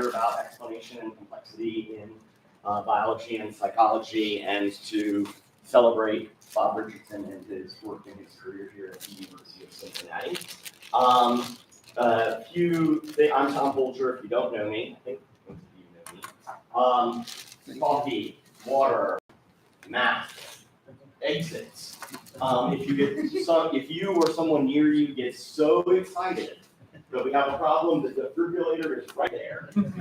hear about explanation and complexity in biology and psychology, and to celebrate Bob Richardson and his work and his career here at the University of Cincinnati. I'm Tom Bolger, if you don't know me. I think most of you know me. Coffee, water, math, exits. If you or someone near you gets so excited that we have a problem, the defibrillator is right there. The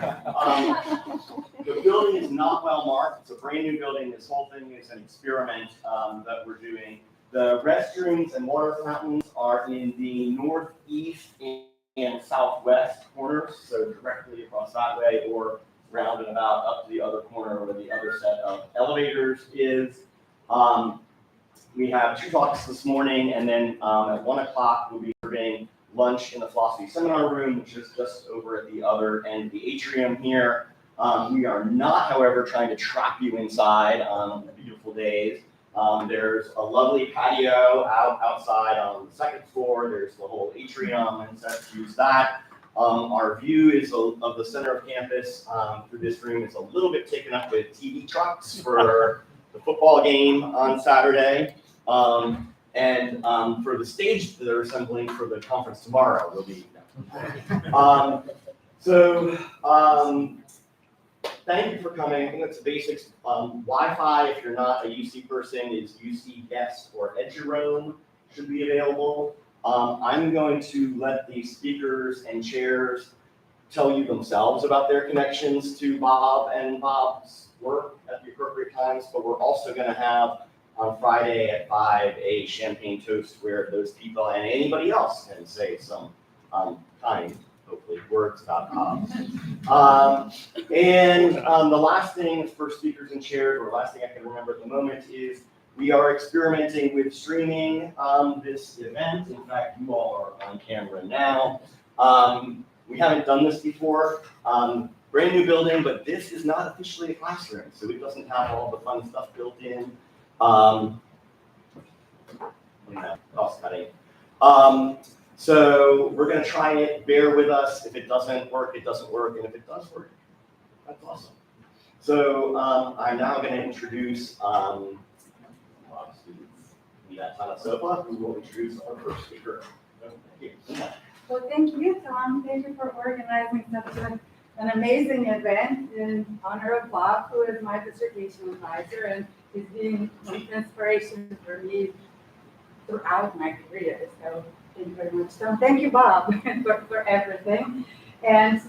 building is not well marked. It's a brand new building. This whole thing is an experiment that we're doing. The restrooms and water fountains are in the northeast and southwest corners, so directly across that way, or round and about up to the other corner where the other set of elevators is. We have 2 talks this morning, and then at 1 o'clock we'll be serving lunch in the philosophy seminar room, which is just over at the other end of the atrium here. We are not, however, trying to trap you inside on beautiful days. There's a lovely patio outside on the 2nd floor. There's the whole atrium, and so let's use that. Our view is of the center of campus through this room is a little bit taken up with TV trucks for the football game on Saturday. And for the stage that they're assembling for the conference tomorrow, will be. Thank you for coming. I think that's the basics. Wi-Fi, if you're not a UC person, is UC Guest or Eduroam should be available. I'm going to let the speakers and chairs tell you themselves about their connections to Bob and Bob's work at the appropriate times, but we're also going to have on Friday at 5 a champagne toast where those people and anybody else can say some kind, hopefully, words about Bob. The last thing for speakers and chairs, or last thing I can remember at the moment, is we are experimenting with streaming this event. In fact, you all are on camera now. We haven't done this before. Brand new building, but this is not officially a classroom, so it doesn't have all the fun stuff built in. Cost cutting. So we're going to try it. Bear with us. If it doesn't work, it doesn't work, and if it does work, that's awesome. So I'm now going to introduce Atanasova, who will introduce our first speaker. Thank you. Well, thank you, Tom. Thank you for organizing such an amazing event in honor of Bob, who is my dissertation advisor and is being an inspiration for me throughout my career. So thank you very much, Tom. Thank you, Bob, for everything. And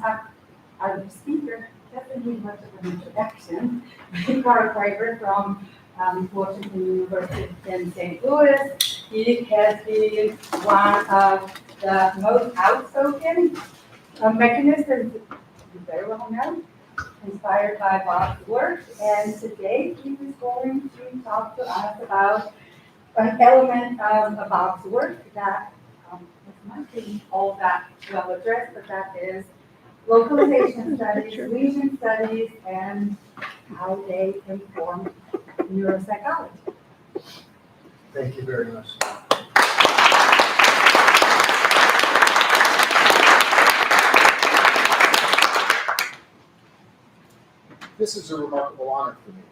our speaker doesn't need much of an introduction. Craver from Washington University in St. Louis. He has been one of the most outspoken mechanists, very well known, inspired by Bob's work. And today he is going to talk to us about an element of Bob's work that is not being all that well addressed, but that is localization studies, lesion studies, and how they inform neuropsychology. Thank you very much. This is a remarkable honor for me.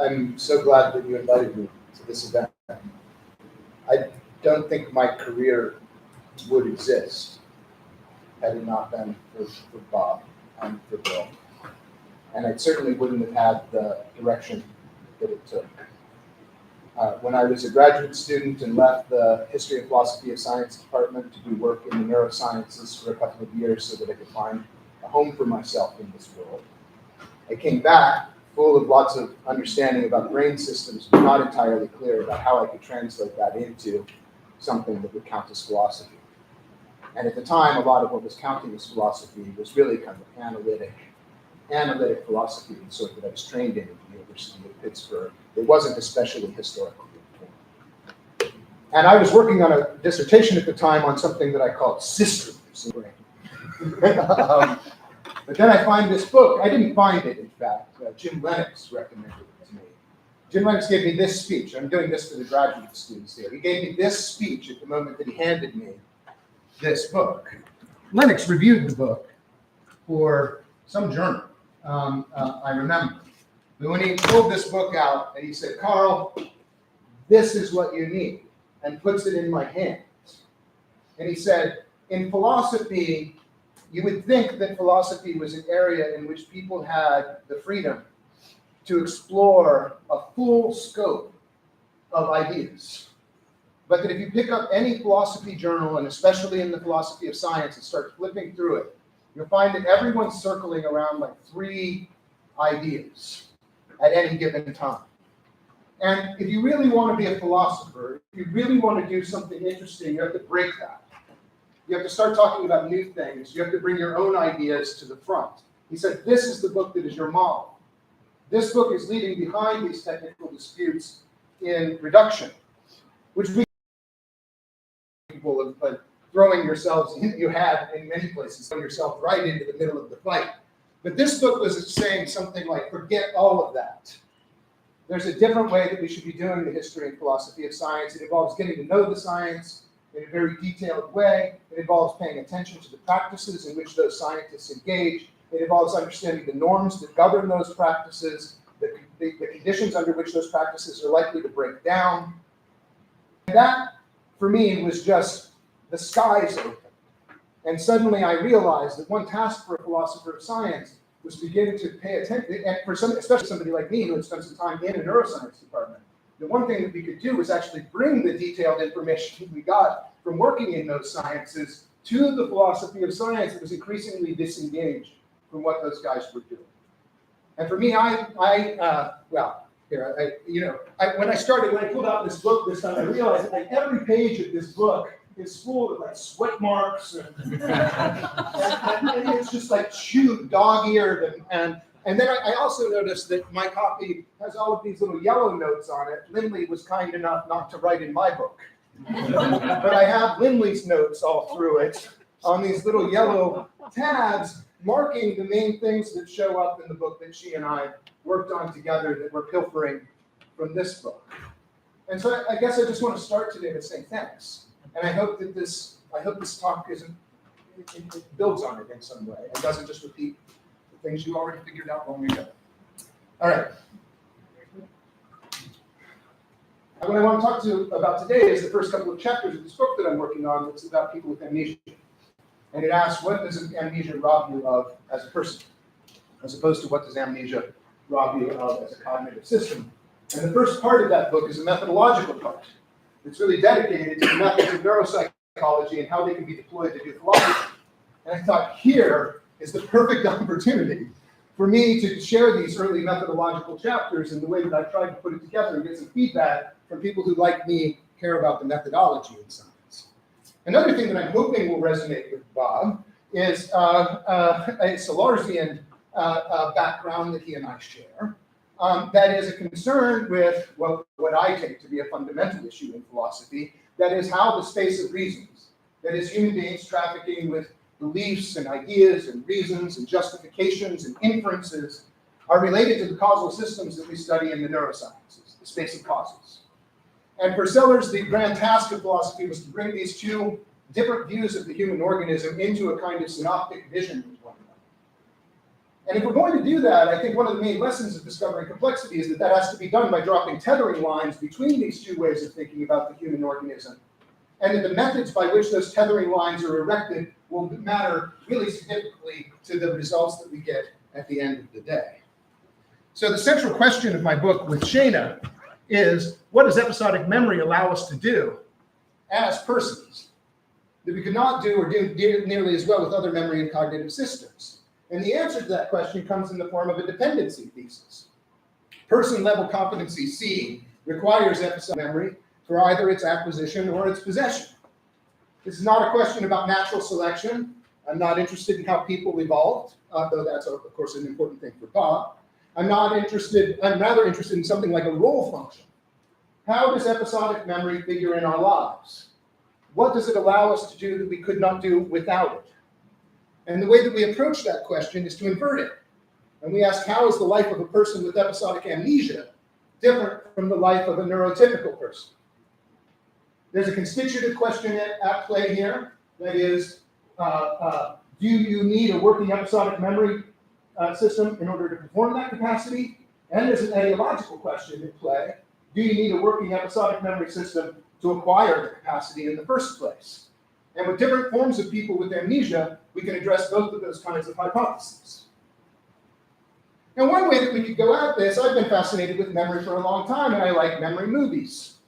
I'm so glad that you invited me to this event. I don't think my career would exist had it not been for Bob and for Bill. And I certainly wouldn't have had the direction that it took. When I was a graduate student and left the History and Philosophy of Science department to do work in the neurosciences for a couple of years so that I could find a home for myself in this world, I came back full of lots of understanding about brain systems, but not entirely clear about how I could translate that into something that would count as philosophy. And at the time, a lot of what was counting as philosophy was really kind of analytic philosophy, the sort that I was trained in at the University of Pittsburgh. It wasn't especially historical. And I was working on a dissertation at the time on something that I called systems in brain. But then I find this book. I didn't find it, in fact. Jim Lennox recommended it to me. Jim Lennox gave me this speech. I'm doing this for the graduate students here. He gave me this speech at the moment that he handed me this book. Lennox reviewed the book for some journal, I remember. But when he pulled this book out and he said, Carl, this is what you need, and puts it in my hands. And he said, in philosophy, you would think that philosophy was an area in which people had the freedom to explore a full scope of ideas. But that if you pick up any philosophy journal, and especially in the philosophy of science, and start flipping through it, you'll find that everyone's circling around like 3 ideas at any given time. And if you really want to be a philosopher, if you really want to do something interesting, you have to break that. You have to start talking about new things. You have to bring your own ideas to the front. He said, this is the book that is your model. This book is leaving behind these technical disputes in reduction, which we people of throwing yourselves, you had in many places, throw yourself right into the middle of the fight. But this book was saying something like, forget all of that. There's a different way that we should be doing the history and philosophy of science. It involves getting to know the science in a very detailed way. It involves paying attention to the practices in which those scientists engage. It involves understanding the norms that govern those practices, the conditions under which those practices are likely to break down. And that, for me, was just the skies open. And suddenly I realized that one task for a philosopher of science was beginning to pay attention, and for some, especially somebody like me who had spent some time in a neuroscience department, the one thing that we could do was actually bring the detailed information we got from working in those sciences to the philosophy of science that was increasingly disengaged from what those guys were doing. And for me, when I pulled out this book this time, I realized that like every page of this book is full of like sweat marks and it's just like chewed, dog-eared, and then I also noticed that my copy has all of these little yellow notes on it. Lindley was kind enough not to write in my book, but I have Lindley's notes all through it on these little yellow tabs, marking the main things that show up in the book that she and I worked on together that we're pilfering from this book. And so I guess I just want to start today by saying thanks. And I hope that this talk it builds on it in some way and doesn't just repeat the things you already figured out long ago. All right. What I want to talk to you about today is the first couple of chapters of this book that I'm working on. It's about people with amnesia. And it asks, what does amnesia rob you of as a person, as opposed to what does amnesia rob you of as a cognitive system? And the first part of that book is a methodological part. It's really dedicated to the methods of neuropsychology and how they can be deployed to do philosophy. And I thought here is the perfect opportunity for me to share these early methodological chapters in the way that I've tried to put it together and get some feedback from people who, like me, care about the methodology in science. Another thing that I'm hoping will resonate with Bob is a Salarzian background that he and I share. That is a concern with what I take to be a fundamental issue in philosophy, that is how the space of reasons, that is human beings trafficking with beliefs and ideas and reasons and justifications and inferences, are related to the causal systems that we study in the neurosciences, the space of causes. And for Sellers, the grand task of philosophy was to bring these two different views of the human organism into a kind of synoptic vision with one another. And if we're going to do that, I think one of the main lessons of discovering complexity is that that has to be done by dropping tethering lines between these two ways of thinking about the human organism. And that the methods by which those tethering lines are erected will matter really significantly to the results that we get at the end of the day. So the central question of my book with Shana is, what does episodic memory allow us to do as persons that we could not do or do nearly as well with other memory and cognitive systems? And the answer to that question comes in the form of a dependency thesis. Person-level competency C requires episodic memory for either its acquisition or its possession. This is not a question about natural selection. I'm not interested in how people evolved, though that's, of course, an important thing for Bob. I'm rather interested in something like a role function. How does episodic memory figure in our lives? What does it allow us to do that we could not do without it? And the way that we approach that question is to invert it. And we ask, how is the life of a person with episodic amnesia different from the life of a neurotypical person? There's a constitutive question at play here. That is, Do you need a working episodic memory system in order to perform that capacity? And there's an ideological question at play. Do you need a working episodic memory system to acquire the capacity in the first place? And with different forms of people with amnesia, we can address both of those kinds of hypotheses. Now, one way that we could go at this, I've been fascinated with memory for a long time, and I like memory movies.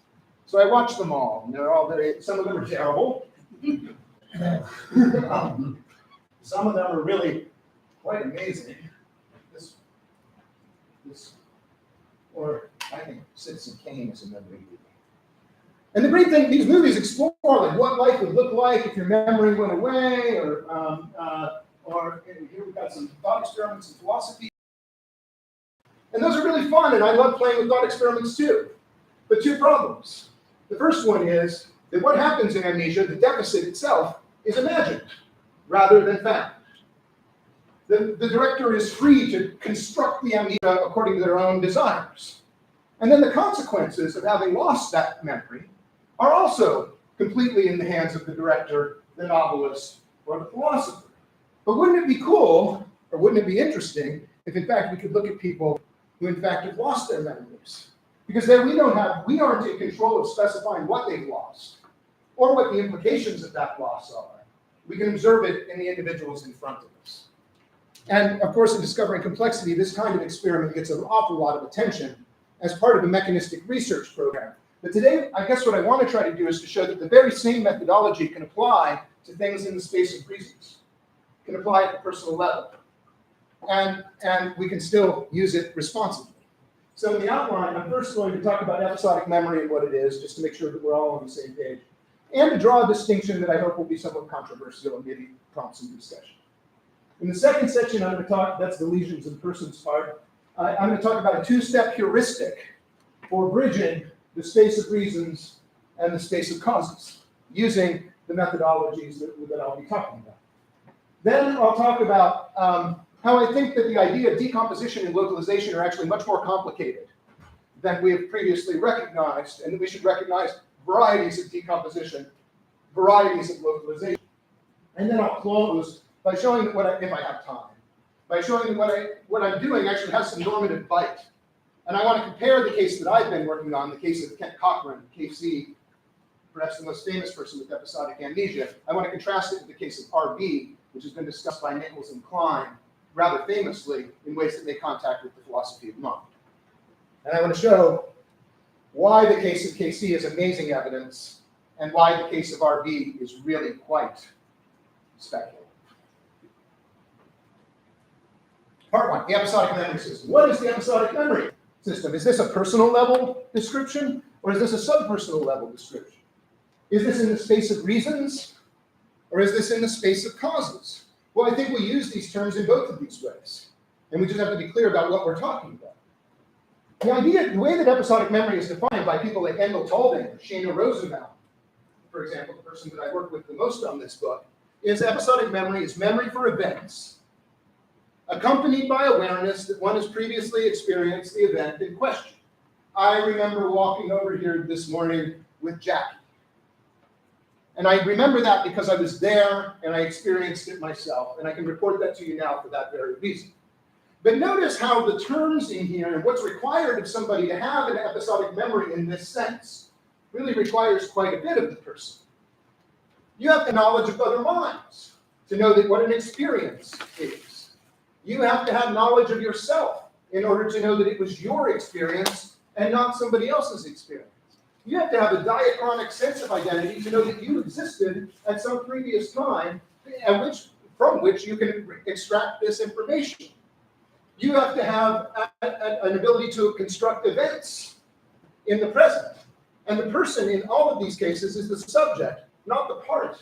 So I watch them all, and they're all some of them are terrible. Some of them are really quite amazing. Or I think Citizen Kane is a memory movie. And the great thing, these movies explore like what life would look like if your memory went away, or here we've got some thought experiments in philosophy. And those are really fun, and I love playing with thought experiments too. But two problems. The first one is that what happens in amnesia, the deficit itself, is imagined rather than found. The director is free to construct the amnesia according to their own desires. And then the consequences of having lost that memory are also completely in the hands of the director, the novelist, or the philosopher. But wouldn't it be cool, or wouldn't it be interesting, if in fact we could look at people who in fact have lost their memories? Because then we aren't in control of specifying what they've lost, or what the implications of that loss are. We can observe it in the individuals in front of us. And of course, in discovering complexity, this kind of experiment gets an awful lot of attention as part of a mechanistic research program. But today, I guess what I want to try to do is to show that the very same methodology can apply to things in the space of reasons, can apply at the personal level. And we can still use it responsibly. So in the outline, I'm first going to talk about episodic memory and what it is, just to make sure that we're all on the same page, and to draw a distinction that I hope will be somewhat controversial and maybe prompt some discussion. In the second section, I'm going to talk, that's the lesions and persons part, I'm going to talk about a two-step heuristic for bridging the space of reasons and the space of causes, using the methodologies that I'll be talking about. Then I'll talk about how I think that the idea of decomposition and localization are actually much more complicated than we have previously recognized, and that we should recognize varieties of decomposition, varieties of localization. And then I'll close by showing that if I have time, by showing that what I'm doing actually has some normative bite. And I want to compare the case that I've been working on, the case of Kent Cochran, KC, perhaps the most famous person with episodic amnesia. I want to contrast it with the case of RB, which has been discussed by Nichols and Klein rather famously in ways that make contact with the philosophy of mind. And I want to show why the case of KC is amazing evidence and why the case of RB is really quite speculative. Part one, the episodic memory system. What is the episodic memory system? Is this a personal level description, or is this a subpersonal level description? Is this in the space of reasons, or is this in the space of causes? Well, I think we use these terms in both of these ways, and we just have to be clear about what we're talking about. The way that episodic memory is defined by people like Endel Talding or Shana Rosenbaum, for example, the person that I work with the most on this book, is episodic memory is memory for events accompanied by awareness that one has previously experienced the event in question. I remember walking over here this morning with Jackie. And I remember that because I was there and I experienced it myself, and I can report that to you now for that very reason. But notice how the terms in here and what's required of somebody to have an episodic memory in this sense really requires quite a bit of the person. You have the knowledge of other minds to know that what an experience is. You have to have knowledge of yourself in order to know that it was your experience and not somebody else's experience. You have to have a diachronic sense of identity to know that you existed at some previous time from which you can extract this information. You have to have an ability to construct events in the present. And the person in all of these cases is the subject, not the part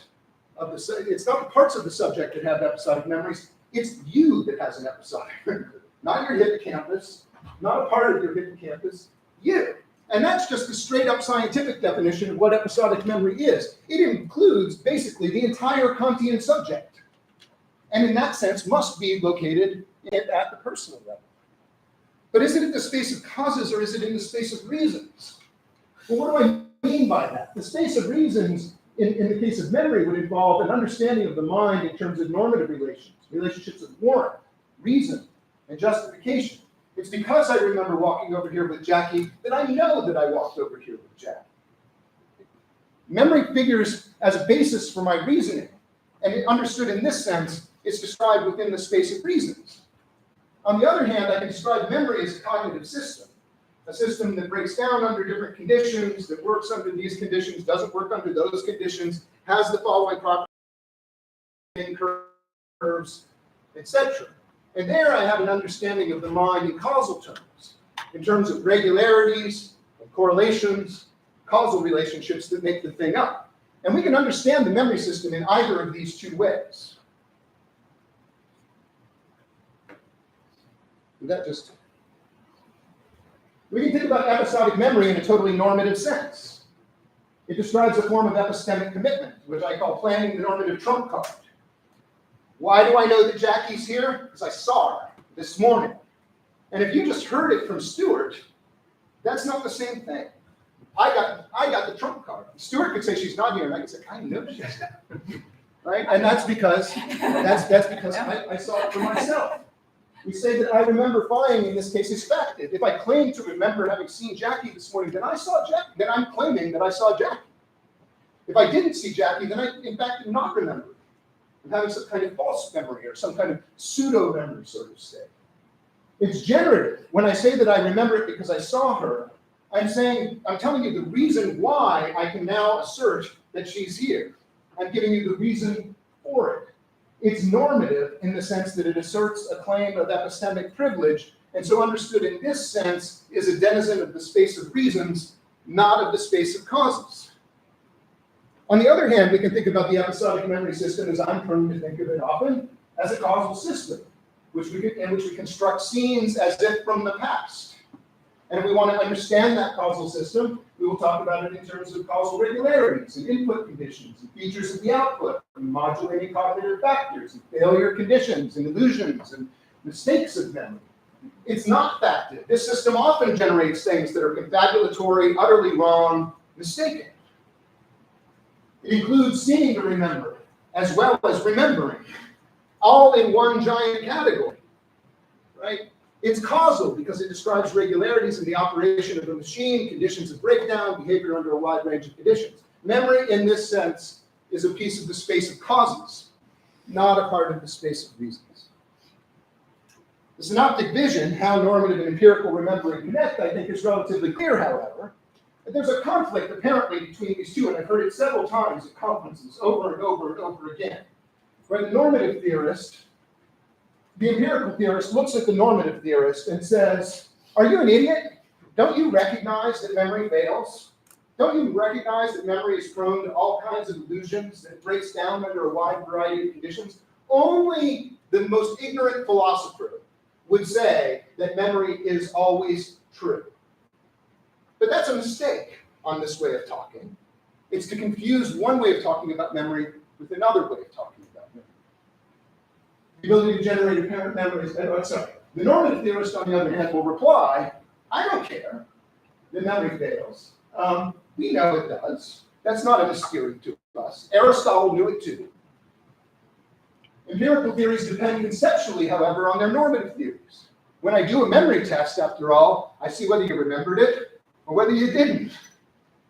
of the, it's not the parts of the subject that have episodic memories, it's you that has an episodic memory. Not your hippocampus, not a part of your hippocampus, you. And that's just the straight up scientific definition of what episodic memory is. It includes basically the entire Kantian subject. And in that sense must be located at the personal level. But is it in the space of causes or is it in the space of reasons? Well, what do I mean by that? The space of reasons in the case of memory, would involve an understanding of the mind in terms of normative relations, relationships of warrant, reason, and justification. It's because I remember walking over here with Jackie that I know that I walked over here with Jackie. Memory figures as a basis for my reasoning, and understood in this sense, it's described within the space of reasons. On the other hand, I can describe memory as a cognitive system, a system that breaks down under different conditions, that works under these conditions, doesn't work under those conditions, has the following properties, curves, etc. And there I have an understanding of the mind in causal terms of regularities, and correlations, causal relationships that make the thing up. And we can understand the memory system in either of these two ways. We can think about episodic memory in a totally normative sense. It describes a form of epistemic commitment, which I call planning the normative trump card. Why do I know that Jackie's here? Because I saw her this morning. And if you just heard it from Stuart, that's not the same thing. I got the trump card. Stuart could say she's not here, and I could say, I know she's here. Right? And that's because I saw it for myself. We say that I remember flying in this case is facted. If I claim to remember having seen Jackie this morning, then I saw Jackie. Then I'm claiming that I saw Jackie. If I didn't see Jackie, then I in fact did not remember. I'm having some kind of false memory or some kind of pseudo memory, so to say. It's generative. When I say that I remember it because I saw her, I'm telling you the reason why I can now assert that she's here. I'm giving you the reason for it. It's normative in the sense that it asserts a claim of epistemic privilege, and so understood in this sense is a denizen of the space of reasons, not of the space of causes. On the other hand, we can think about the episodic memory system, as I'm prone to think of it often, as a causal system, in which we construct scenes as if from the past. And if we want to understand that causal system, we will talk about it in terms of causal regularities and input conditions and features of the output, and modulating cognitive factors and failure conditions and illusions and mistakes of memory. It's not factive. This system often generates things that are confabulatory, utterly wrong, mistaken. It includes seeming to remember, as well as remembering, all in one giant category, right? It's causal because it describes regularities in the operation of a machine, conditions of breakdown, behavior under a wide range of conditions. Memory, in this sense, is a piece of the space of causes, not a part of the space of reasons. The synoptic vision, how normative and empirical remembering connect, I think is relatively clear, however. But there's a conflict, apparently, between these two, and I've heard it several times at conferences, over and over and over again, where the normative theorist, the empirical theorist looks at the normative theorist and says, are you an idiot? Don't you recognize that memory fails? Don't you recognize that memory is prone to all kinds of illusions, that it breaks down under a wide variety of conditions? Only the most ignorant philosopher would say that memory is always true. But that's a mistake on this way of talking. It's to confuse one way of talking about memory with another way of talking about memory. The ability to generate apparent memories. The normative theorist, on the other hand, will reply, I don't care that memory fails. We know it does. That's not a mystery to us. Aristotle knew it too. Empirical theories depend conceptually, however, on their normative theories. When I do a memory test, after all, I see whether you remembered it or whether you didn't.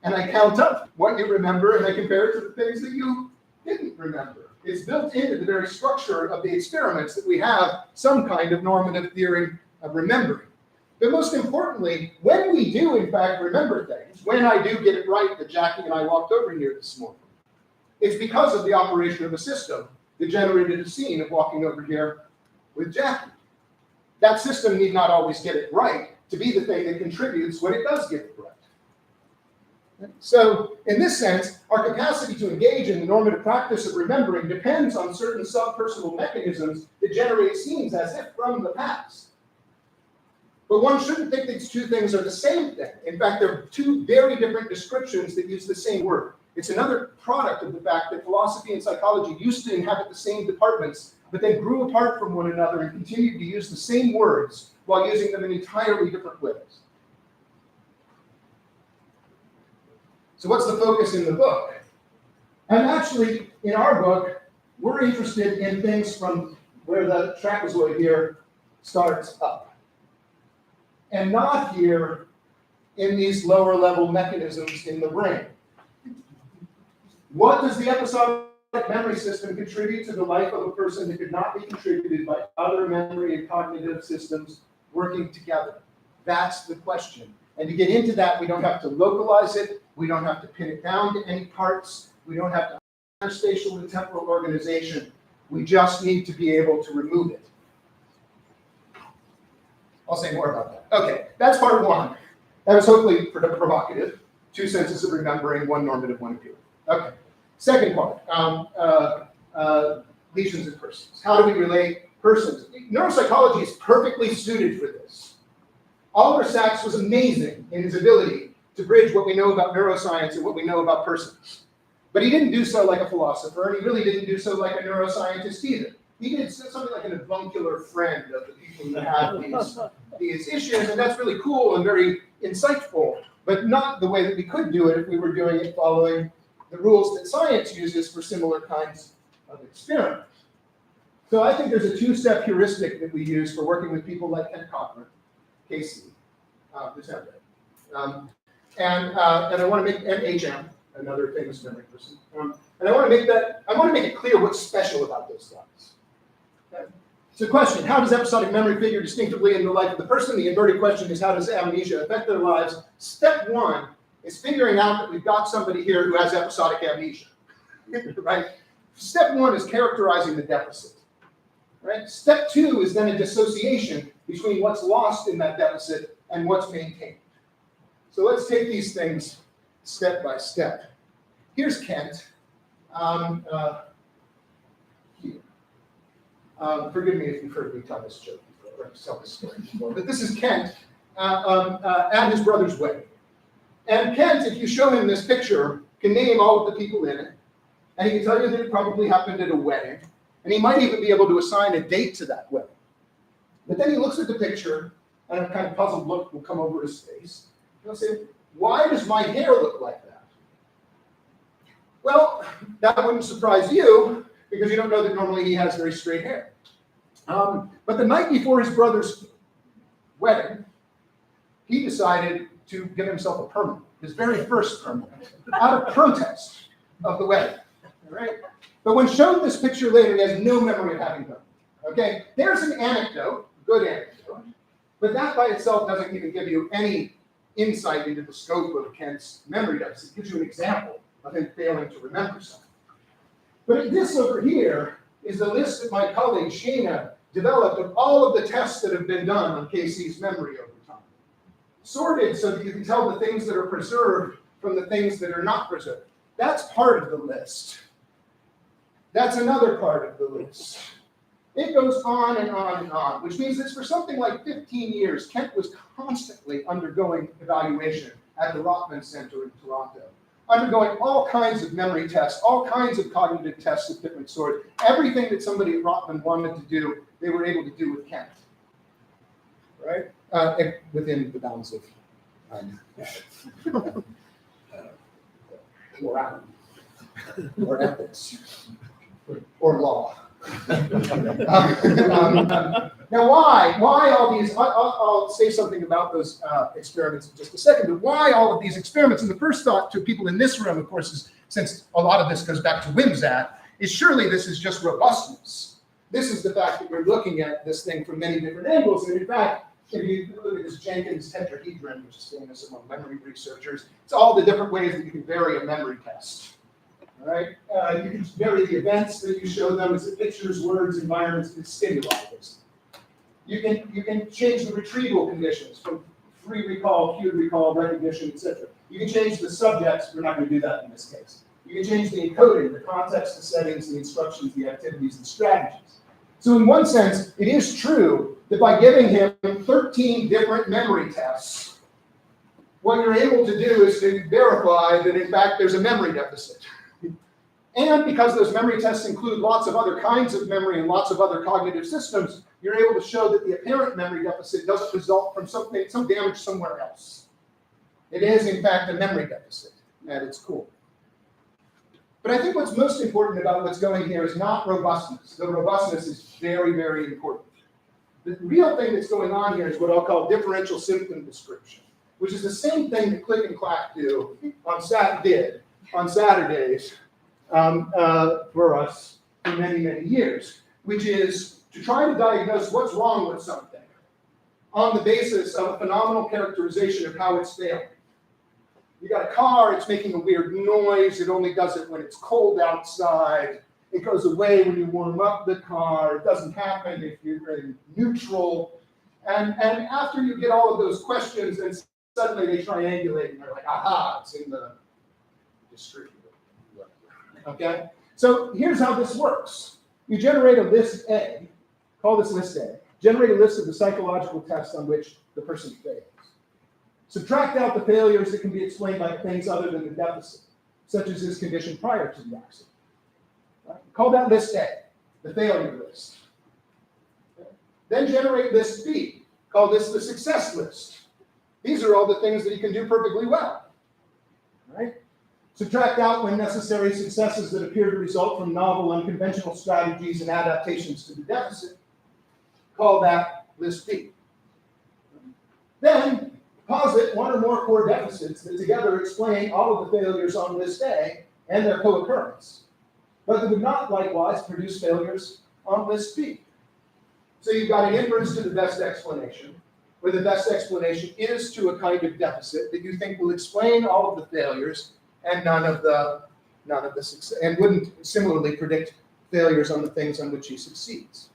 And I count up what you remember and I compare it to the things that you didn't remember. It's built into the very structure of the experiments that we have some kind of normative theory of remembering. But most importantly, when we do in fact remember things, when I do get it right that Jackie and I walked over here this morning, it's because of the operation of a system that generated a scene of walking over here with Jackie. That system need not always get it right to be the thing that contributes when it does get it right. So, in this sense, our capacity to engage in the normative practice of remembering depends on certain subpersonal mechanisms that generate scenes as if from the past. But one shouldn't think these two things are the same thing. In fact, they're two very different descriptions that use the same word. It's another product of the fact that philosophy and psychology used to inhabit the same departments, but they grew apart from one another and continued to use the same words while using them in entirely different ways. So what's the focus in the book? And actually, in our book, we're interested in things from where the trapezoid here starts up, and not here in these lower level mechanisms in the brain. What does the episodic memory system contribute to the life of a person that could not be contributed by other memory and cognitive systems working together? That's the question. And to get into that, we don't have to localize it. We don't have to pin it down to any parts. We don't have to understand spatial and temporal organization. We just need to be able to remove it. I'll say more about that. Okay, that's part one. That was hopefully provocative. 2 senses of remembering, 1 normative, 1 appealing. Okay, second part, lesions in persons. How do we relate persons? Neuropsychology is perfectly suited for this. Oliver Sacks was amazing in his ability to bridge what we know about neuroscience and what we know about persons. But he didn't do so like a philosopher, and he really didn't do so like a neuroscientist either. He did something like an avuncular friend of the people who have these issues, and that's really cool and very insightful, but not the way that we could do it if we were doing it following the rules that science uses for similar kinds of experiments. So I think there's a 2-step heuristic that we use for working with people like Ken Cochran, Casey, and I want to make, and HM, another famous memory person, and I want to make it clear what's special about those guys. Okay? So question, how does episodic memory figure distinctively in the life of the person? The inverted question is, how does amnesia affect their lives? Step 1 is figuring out that we've got somebody here who has episodic amnesia, right? Step 1 is characterizing the deficit, right? Step 2 is then a dissociation between what's lost in that deficit and what's maintained. So let's take these things step by step. Here's Kent. Here. Forgive me if you've heard me tell this joke before, or tell this story before, but this is Kent at his brother's wedding. And Kent, if you show him this picture, can name all of the people in it, and he can tell you that it probably happened at a wedding, and he might even be able to assign a date to that wedding. But then he looks at the picture, and a kind of puzzled look will come over his face. He'll say, why does my hair look like that? Well, that wouldn't surprise you, because you don't know that normally he has very straight hair. But the night before his brother's wedding, he decided to give himself a permanent, his very first permanent, out of protest of the wedding. All right? But when shown this picture later, he has no memory of having done it. Okay? There's an anecdote, good anecdote, but that by itself doesn't even give you any insight into the scope of Kent's memory deficit. It gives you an example of him failing to remember something. But this over here is the list that my colleague Shana developed of all of the tests that have been done on Casey's memory over time. Sorted so that you can tell the things that are preserved from the things that are not preserved. That's part of the list. That's another part of the list. It goes on and on and on, which means that for something like 15 years, Kent was constantly undergoing evaluation at the Rotman Center in Toronto, undergoing all kinds of memory tests, all kinds of cognitive tests of different sorts. Everything that somebody at Rotman wanted to do, they were able to do with Kent, right? Within the bounds of morality, or ethics, or law. Now, why all these? I'll say something about those experiments in just a second. But why all of these experiments? And the first thought to people in this room, of course, is since a lot of this goes back to Wimsatt, is surely this is just robustness. This is the fact that you're looking at this thing from many different angles. And in fact, if you look at this Jenkins tetrahedron, which is famous among memory researchers, it's all the different ways that you can vary a memory test. All right, you can vary the events that you show them. Is it pictures, words, environments, and stimuli? You can change the retrieval conditions from free recall, cued recall, recognition, etc. You can change the subjects. We're not going to do that in this case. You can change the encoding, the context, the settings, the instructions, the activities, the strategies. So in one sense, it is true that by giving him 13 different memory tests, what you're able to do is to verify that in fact there's a memory deficit. And because those memory tests include lots of other kinds of memory and lots of other cognitive systems, you're able to show that the apparent memory deficit doesn't result from some damage somewhere else. It is, in fact, a memory deficit at its core. But I think what's most important about what's going here is not robustness. The robustness is very, very important. The real thing that's going on here is what I'll call differential symptom description, which is the same thing that Click and Clack did on Saturdays for us for many, many years, which is to try to diagnose what's wrong with something on the basis of a phenomenal characterization of how it's failing. You got a car, it's making a weird noise, it only does it when it's cold outside, it goes away when you warm up the car, it doesn't happen if you're in neutral, and after you get all of those questions, then suddenly they triangulate and they're like, aha, it's in the distributor. Okay? So here's how this works. You generate a list A, call this list A, generate a list of the psychological tests on which the person fails. Subtract out the failures that can be explained by things other than the deficit, such as his condition prior to the accident. Right? Call that list A, the failure list. Okay. Then generate list B, call this the success list. These are all the things that he can do perfectly well. Right? Subtract out, when necessary, successes that appear to result from novel, unconventional strategies and adaptations to the deficit. Call that list B. Then posit one or more core deficits that together explain all of the failures on list A and their co-occurrence, but that would not likewise produce failures on list B. So you've got an inference to the best explanation, where the best explanation is to a kind of deficit that you think will explain all of the failures and none of the success, and wouldn't similarly predict failures on the things on which he succeeds.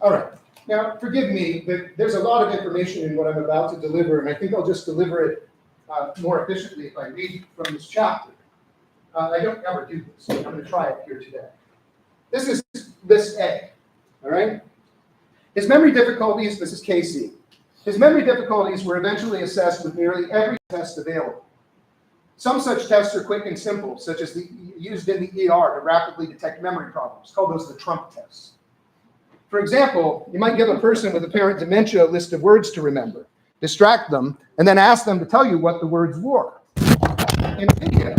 All right. Now, forgive me, but there's a lot of information in what I'm about to deliver, and I think I'll just deliver it more efficiently if I read from this chapter. I don't ever do this, so I'm going to try it here today. This is list A, all right? His memory difficulties, this is KC. His memory difficulties were eventually assessed with nearly every test available. Some such tests are quick and simple, such as used in the ER to rapidly detect memory problems. Call those the Trump tests. For example, you might give a person with apparent dementia a list of words to remember, distract them, and then ask them to tell you what the words were. In a video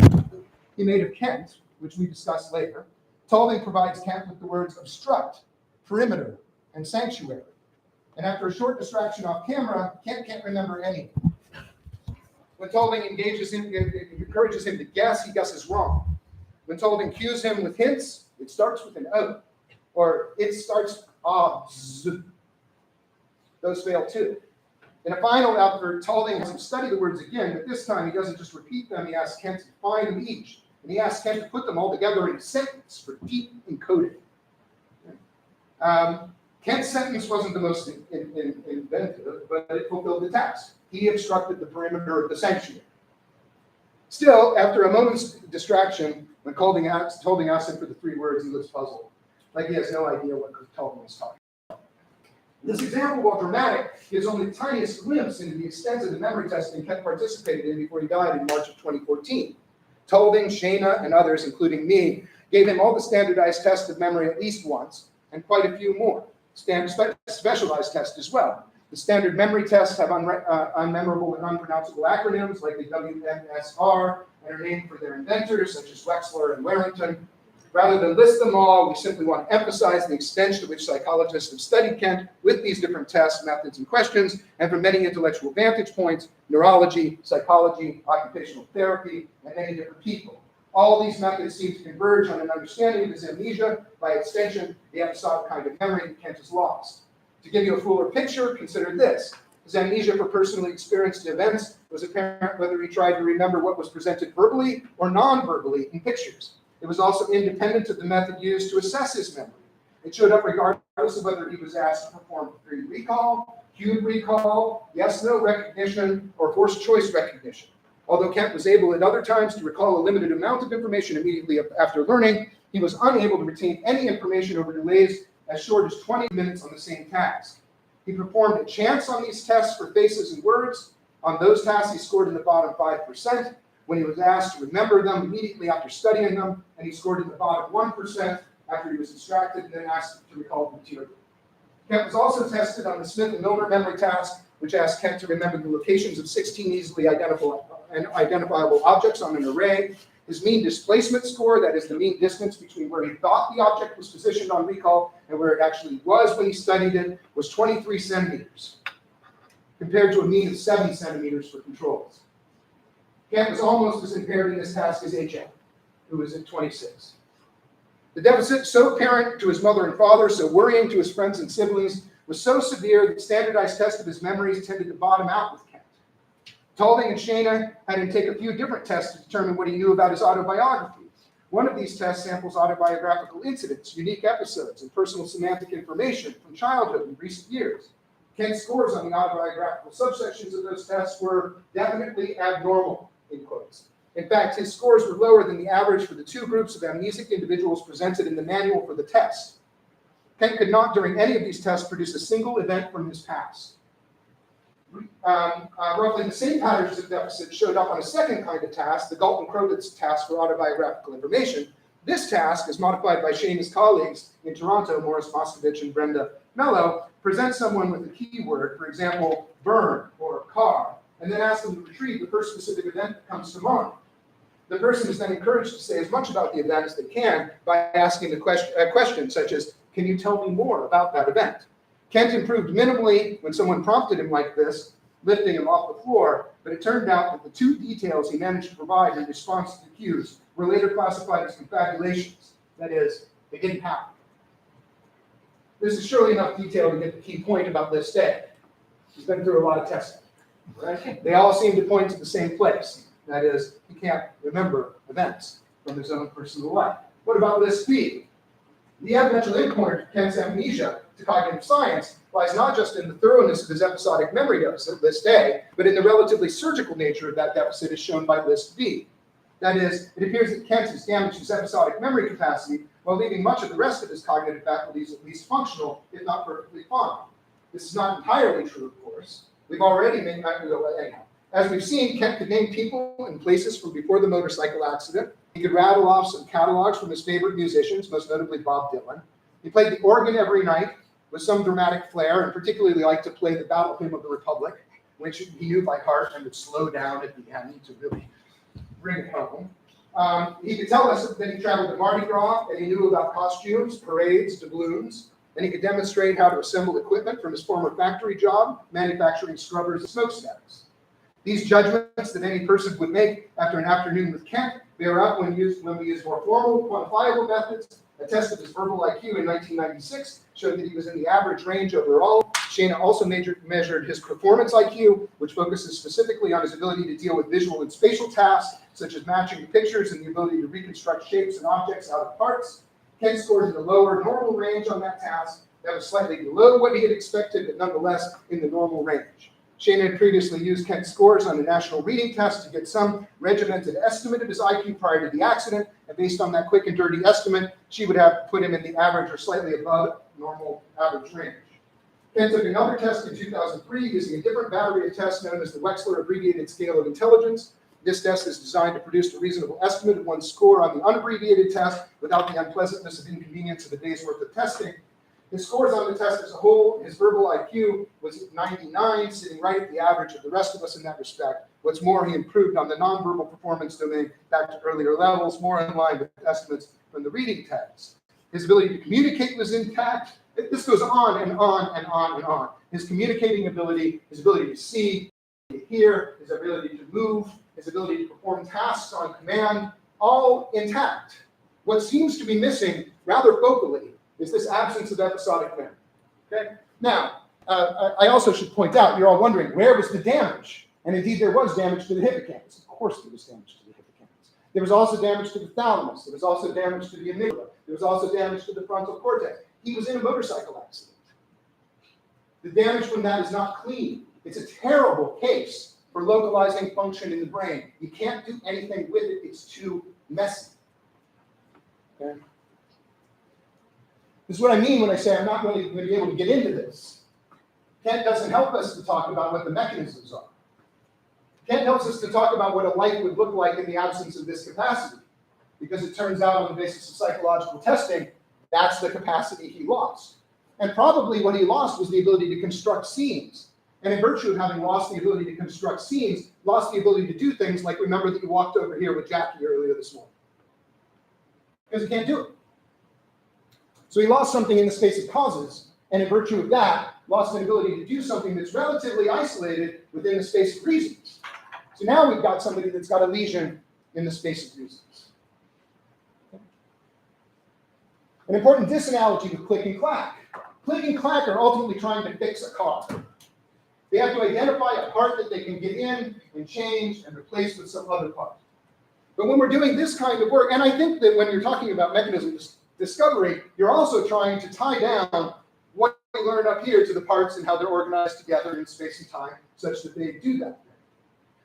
he made of Kent, which we discuss later, Tolving provides Kent with the words obstruct, perimeter, and sanctuary. And after a short distraction off camera, Kent can't remember any. When Tolving encourages him to guess, he guesses wrong. When Tolving cues him with hints, it starts with an O, or it starts z. Those fail too. In a final effort, Tolving has him study the words again, but this time he doesn't just repeat them, he asks Kent to find them each, and he asks Kent to put them all together in a sentence for deep encoding. Kent's sentence wasn't the most inventive, but it fulfilled the task. He obstructed the perimeter of the sanctuary. Still, after a moment's distraction, when Tolving asks him for the 3 words, he looks puzzled, like he has no idea what Tolving is talking about. This example, while dramatic, gives only the tiniest glimpse into the extent of the memory testing Kent participated in before he died in March of 2014. Tolving, Shana, and others, including me, gave him all the standardized tests of memory at least once, and quite a few more. Specialized tests as well. The standard memory tests have unmemorable and unpronounceable acronyms like the WMSR and are named for their inventors, such as Wexler and Warrington. Rather than list them all, we simply want to emphasize the extent to which psychologists have studied Kent with these different tests, methods, and questions, and from many intellectual vantage points, neurology, psychology, occupational therapy, and many different people. All these methods seem to converge on an understanding of his amnesia, by extension, the episodic kind of memory that Kent has lost. To give you a fuller picture, consider this. His amnesia for personally experienced events was apparent whether he tried to remember what was presented verbally or non-verbally in pictures. It was also independent of the method used to assess his memory. It showed up regardless of whether he was asked to perform free recall, cued recall, yes-no recognition, or forced choice recognition. Although Kent was able at other times to recall a limited amount of information immediately after learning, he was unable to retain any information over delays as short as 20 minutes on the same task. He performed a chance on these tests for faces and words. On those tasks, he scored in the bottom 5% when he was asked to remember them immediately after studying them, and he scored in the bottom 1% after he was distracted and then asked to recall the material. Kent was also tested on the Smith and Milner memory task, which asked Kent to remember the locations of 16 easily identifiable objects on an array. His mean displacement score, that is the mean distance between where he thought the object was positioned on recall and where it actually was when he studied it, was 23 centimeters, compared to a mean of 70 centimeters for controls. Kent was almost as impaired in this task as HM, who was at 26. The deficit, so apparent to his mother and father, so worrying to his friends and siblings, was so severe that standardized tests of his memories tended to bottom out with Kent. Talding and Shana had him take a few different tests to determine what he knew about his autobiography. One of these tests samples autobiographical incidents, unique episodes, and personal semantic information from childhood and recent years. Kent's scores on the autobiographical subsections of those tests were definitely abnormal, in quotes. In fact, his scores were lower than the average for the two groups of amnesic individuals presented in the manual for the test. Kent could not, during any of these tests, produce a single event from his past. Roughly the same patterns of deficit showed up on a second kind of task, the Galton-Crowitz task for autobiographical information. This task, as modified by Shana's colleagues in Toronto, Morris Moscovich and Brenda Mello, presents someone with a keyword, for example, burn or car, and then asks them to retrieve the first specific event that comes to mind. The person is then encouraged to say as much about the event as they can by asking a question such as, can you tell me more about that event? Kent improved minimally when someone prompted him like this, lifting him off the floor, but it turned out that the two details he managed to provide in response to the cues were later classified as confabulations. That is, they didn't happen. This is surely enough detail to get the key point about list A. He's been through a lot of testing. Right? They all seem to point to the same place. That is, he can't remember events from his own personal life. What about list B? The eventual import of Kent's amnesia to cognitive science lies not just in the thoroughness of his episodic memory deficit, list A, but in the relatively surgical nature of that deficit as shown by list B. That is, it appears that Kent has damaged his episodic memory capacity while leaving much of the rest of his cognitive faculties at least functional, if not perfectly fine. This is not entirely true, of course. We've already made, anyhow. As we've seen, Kent could name people and places from before the motorcycle accident. He could rattle off some catalogs from his favorite musicians, most notably Bob Dylan. He played the organ every night with some dramatic flair, and particularly liked to play the Battle Hymn of the Republic, which he knew by heart and would slow down at the end to really bring it home. He could tell us that he traveled to Mardi Gras, and he knew about costumes, parades, doubloons, and he could demonstrate how to assemble equipment from his former factory job, manufacturing scrubbers and smokestacks. These judgments that any person would make after an afternoon with Kent bear up when we use more formal, quantifiable methods. A test of his verbal IQ in 1996 showed that he was in the average range overall. Shana also measured his performance IQ, which focuses specifically on his ability to deal with visual and spatial tasks, such as matching the pictures and the ability to reconstruct shapes and objects out of parts. Kent scored in the lower normal range on that task. That was slightly below what he had expected, but nonetheless in the normal range. Shana had previously used Kent's scores on the national reading test to get some regimented estimate of his IQ prior to the accident, and based on that quick and dirty estimate, she would have put him in the average or slightly above normal average range. Kent took another test in 2003 using a different battery of tests known as the Wechsler Abbreviated Scale of Intelligence. This test is designed to produce a reasonable estimate of one's score on the unabbreviated test without the unpleasantness of inconvenience of a day's worth of testing. His scores on the test as a whole, his verbal IQ was 99, sitting right at the average of the rest of us in that respect. What's more, he improved on the nonverbal performance domain back to earlier levels, more in line with estimates from the reading test. His ability to communicate was intact. This goes on and on and on and on. His communicating ability, his ability to see, to hear, his ability to move, his ability to perform tasks on command, all intact. What seems to be missing, rather vocally, is this absence of episodic memory. Okay? Now, I also should point out, you're all wondering, where was the damage? And indeed, there was damage to the hippocampus. Of course there was damage to the hippocampus. There was also damage to the thalamus. There was also damage to the amygdala. There was also damage to the frontal cortex. He was in a motorcycle accident. The damage from that is not clean. It's a terrible case for localizing function in the brain. You can't do anything with it. It's too messy. Okay? This is what I mean when I say I'm not really going to be able to get into this. Kent doesn't help us to talk about what the mechanisms are. Kent helps us to talk about what a life would look like in the absence of this capacity. Because it turns out on the basis of psychological testing, that's the capacity he lost. And probably what he lost was the ability to construct scenes and in virtue of having lost the ability to construct scenes, lost the ability to do things like remember that you walked over here with Jackie earlier this morning. Because he can't do it. So he lost something in the space of causes, and in virtue of that, lost an ability to do something that's relatively isolated within the space of reasons. So now we've got somebody that's got a lesion in the space of reasons. An important disanalogy with click and clack. Click and clack are ultimately trying to fix a car. They have to identify a part that they can get in and change and replace with some other part. But when we're doing this kind of work, and I think that when you're talking about mechanism discovery, you're also trying to tie down what we learned up here to the parts and how they're organized together in space and time such that they do that.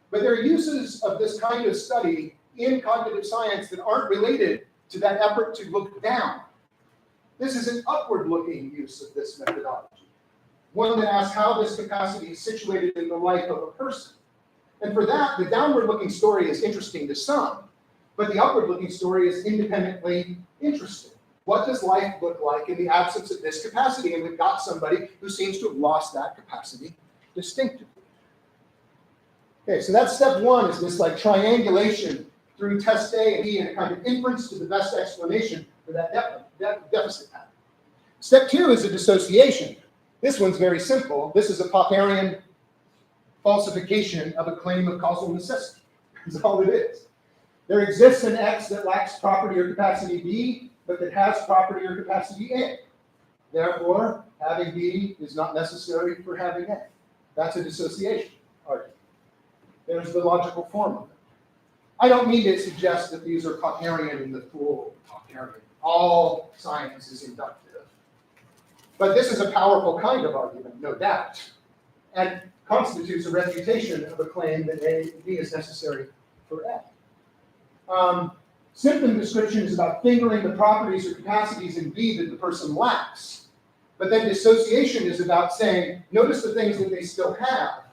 But there are uses of this kind of study in cognitive science that aren't related to that effort to look down. This is an upward-looking use of this methodology, one that asks how this capacity is situated in the life of a person. And for that, the downward-looking story is interesting to some, but the upward-looking story is independently interesting. What does life look like in the absence of this capacity? And we've got somebody who seems to have lost that capacity distinctively. Okay, so that's step one, is this like triangulation through test A and B and a kind of inference to the best explanation for that deficit pattern. Step two is a dissociation. This one's very simple. This is a Popperian falsification of a claim of causal necessity. That's all it is. There exists an X that lacks property or capacity B, but that has property or capacity A. Therefore, having B is not necessary for having A. That's a dissociation argument. There's the logical form of it. I don't mean to suggest that these are Popperian in the full Popperian. All science is inductive. But this is a powerful kind of argument, no doubt, and constitutes a refutation of a claim that B is necessary for A. Symptom description is about fingering the properties or capacities in B that the person lacks. But then dissociation is about saying, notice the things that they still have.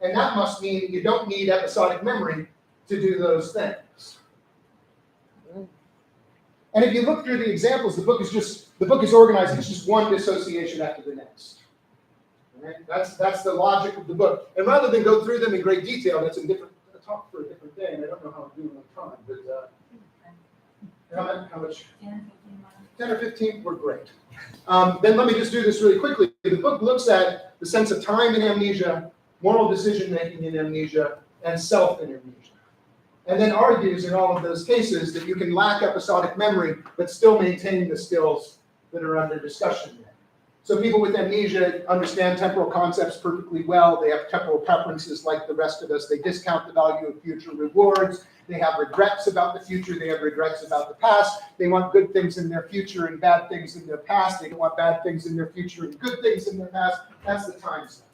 And that must mean you don't need episodic memory to do those things. And if you look through the examples, the book is organized, it's just one dissociation after the next. Right? That's the logic of the book. And rather than go through them in great detail, that's a talk for a different day, and I don't know how I'm doing on time, but how much? 10 or 15 were great. Then let me just do this really quickly. The book looks at the sense of time in amnesia, moral decision-making in amnesia, and self in amnesia. And then argues in all of those cases that you can lack episodic memory, but still maintain the skills that are under discussion there. So people with amnesia understand temporal concepts perfectly well. They have temporal preferences like the rest of us. They discount the value of future rewards. They have regrets about the future. They have regrets about the past. They want good things in their future and bad things in their past. They don't want bad things in their future and good things in their past. That's the time stuff.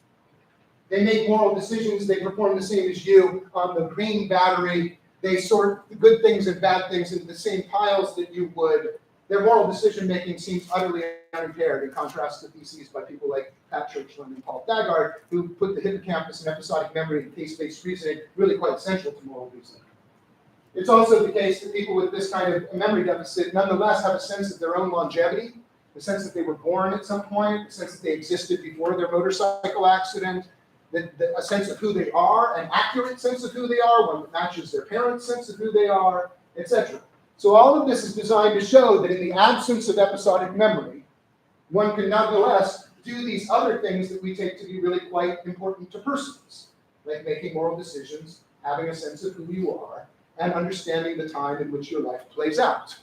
They make moral decisions. They perform the same as you on the green battery. They sort the good things and bad things into the same piles that you would. Their moral decision-making seems utterly unimpaired, in contrast to theses by people like Pat Churchland and Paul Thagard, who put the hippocampus and episodic memory and case-based reasoning really quite essential to moral reasoning. It's also the case that people with this kind of memory deficit nonetheless have a sense of their own longevity, the sense that they were born at some point, the sense that they existed before their motorcycle accident, a sense of who they are, an accurate sense of who they are, one that matches their parents' sense of who they are, etc. So all of this is designed to show that in the absence of episodic memory, one can nonetheless do these other things that we take to be really quite important to persons, like making moral decisions, having a sense of who you are, and understanding the time in which your life plays out.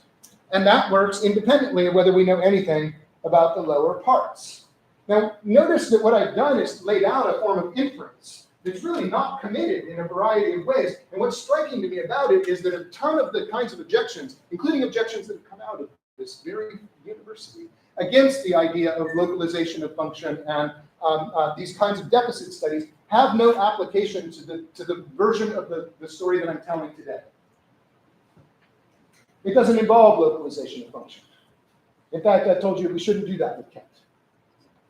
And that works independently of whether we know anything about the lower parts. Now, notice that what I've done is laid out a form of inference that's really not committed in a variety of ways. And what's striking to me about it is that a ton of the kinds of objections, including objections that have come out of this very university, against the idea of localization of function and these kinds of deficit studies, have no application to the version of the story that I'm telling today. It doesn't involve localization of function. In fact, I told you we shouldn't do that with Kent.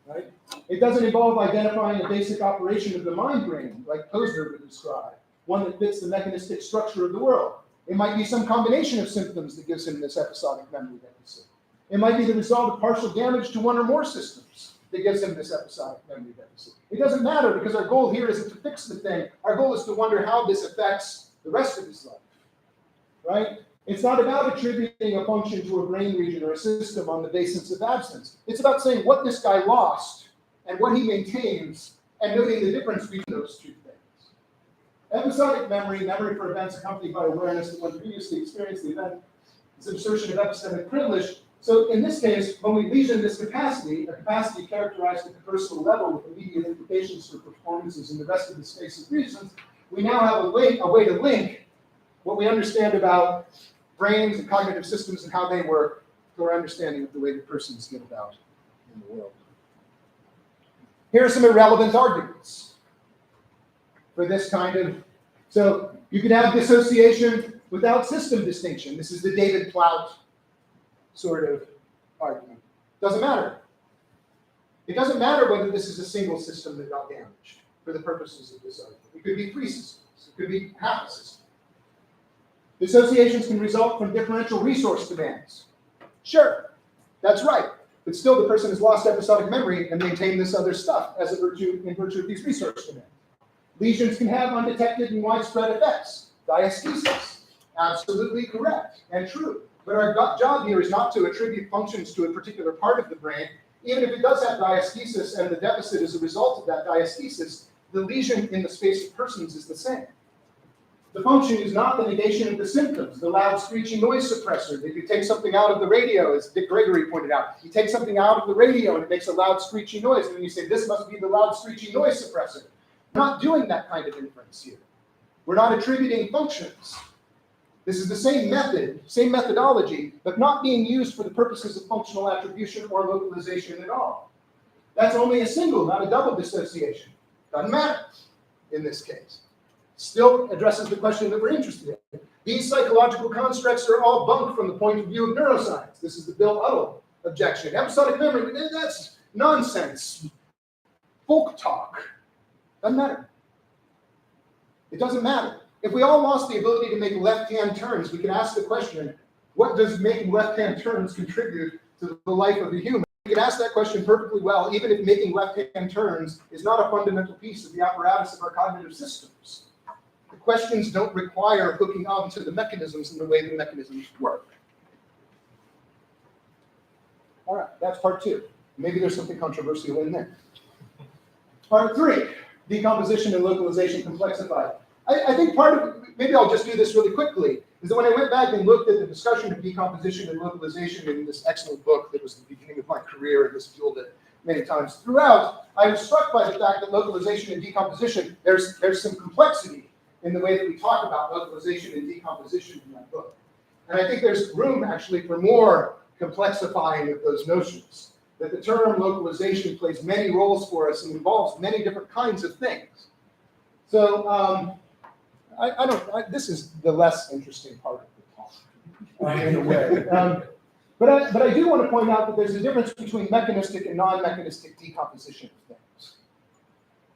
Right? It doesn't involve identifying a basic operation of the mind brain, like Posner would describe, one that fits the mechanistic structure of the world. It might be some combination of symptoms that gives him this episodic memory deficit. It might be the result of partial damage to one or more systems that gives him this episodic memory deficit. It doesn't matter because our goal here isn't to fix the thing. Our goal is to wonder how this affects the rest of his life, right? It's not about attributing a function to a brain region or a system on the basis of absence. It's about saying what this guy lost and what he maintains and noting the difference between those two things. Episodic memory, memory for events accompanied by awareness that one previously experienced the event, is an assertion of epistemic privilege. So in this case, when we lesion this capacity, a capacity characterized at the personal level with immediate implications for performances in the rest of the space of reasons, we now have a way to link what we understand about brains and cognitive systems and how they work to our understanding of the way that persons get about in the world. Here are some irrelevant arguments for this kind of, so you could have dissociation without system distinction. This is the David Plout sort of argument. Doesn't matter. It doesn't matter whether this is a single system that got damaged for the purposes of this argument. It could be 3 systems. It could be half a system. Dissociations can result from differential resource demands. Sure, that's right. But still, the person has lost episodic memory and maintained this other stuff in virtue of these resource demands. Lesions can have undetected and widespread effects. Diastasis, absolutely correct and true. But our job here is not to attribute functions to a particular part of the brain. Even if it does have diastasis and the deficit is a result of that diastasis, the lesion in the space of persons is the same. The function is not the negation of the symptoms, the loud screeching noise suppressor. If you take something out of the radio, as Dick Gregory pointed out, you take something out of the radio and it makes a loud screeching noise, and then you say, this must be the loud screeching noise suppressor. We're not doing that kind of inference here. We're not attributing functions. This is the same method, same methodology, but not being used for the purposes of functional attribution or localization at all. That's only a single, not a double dissociation. Doesn't matter in this case. Still addresses the question that we're interested in. These psychological constructs are all bunk from the point of view of neuroscience. This is the Bill Uttle objection. Episodic memory, that's nonsense. Folk talk. Doesn't matter. It doesn't matter. If we all lost the ability to make left-hand turns, we can ask the question, what does making left-hand turns contribute to the life of the human? We can ask that question perfectly well, even if making left-hand turns is not a fundamental piece of the apparatus of our cognitive systems. The questions don't require hooking onto the mechanisms and the way the mechanisms work. All right, that's part 2. Maybe there's something controversial in there. Part 3, decomposition and localization complexified. I think part of, maybe I'll just do this really quickly, is that when I went back and looked at the discussion of decomposition and localization in this excellent book that was the beginning of my career and has fueled it many times throughout, I was struck by the fact that localization and decomposition, there's some complexity in the way that we talk about localization and decomposition in that book. And I think there's room actually for more complexifying of those notions, that the term localization plays many roles for us and involves many different kinds of things. So this is the less interesting part of the talk, in a way. But I do want to point out that there's a difference between mechanistic and non-mechanistic decomposition of things.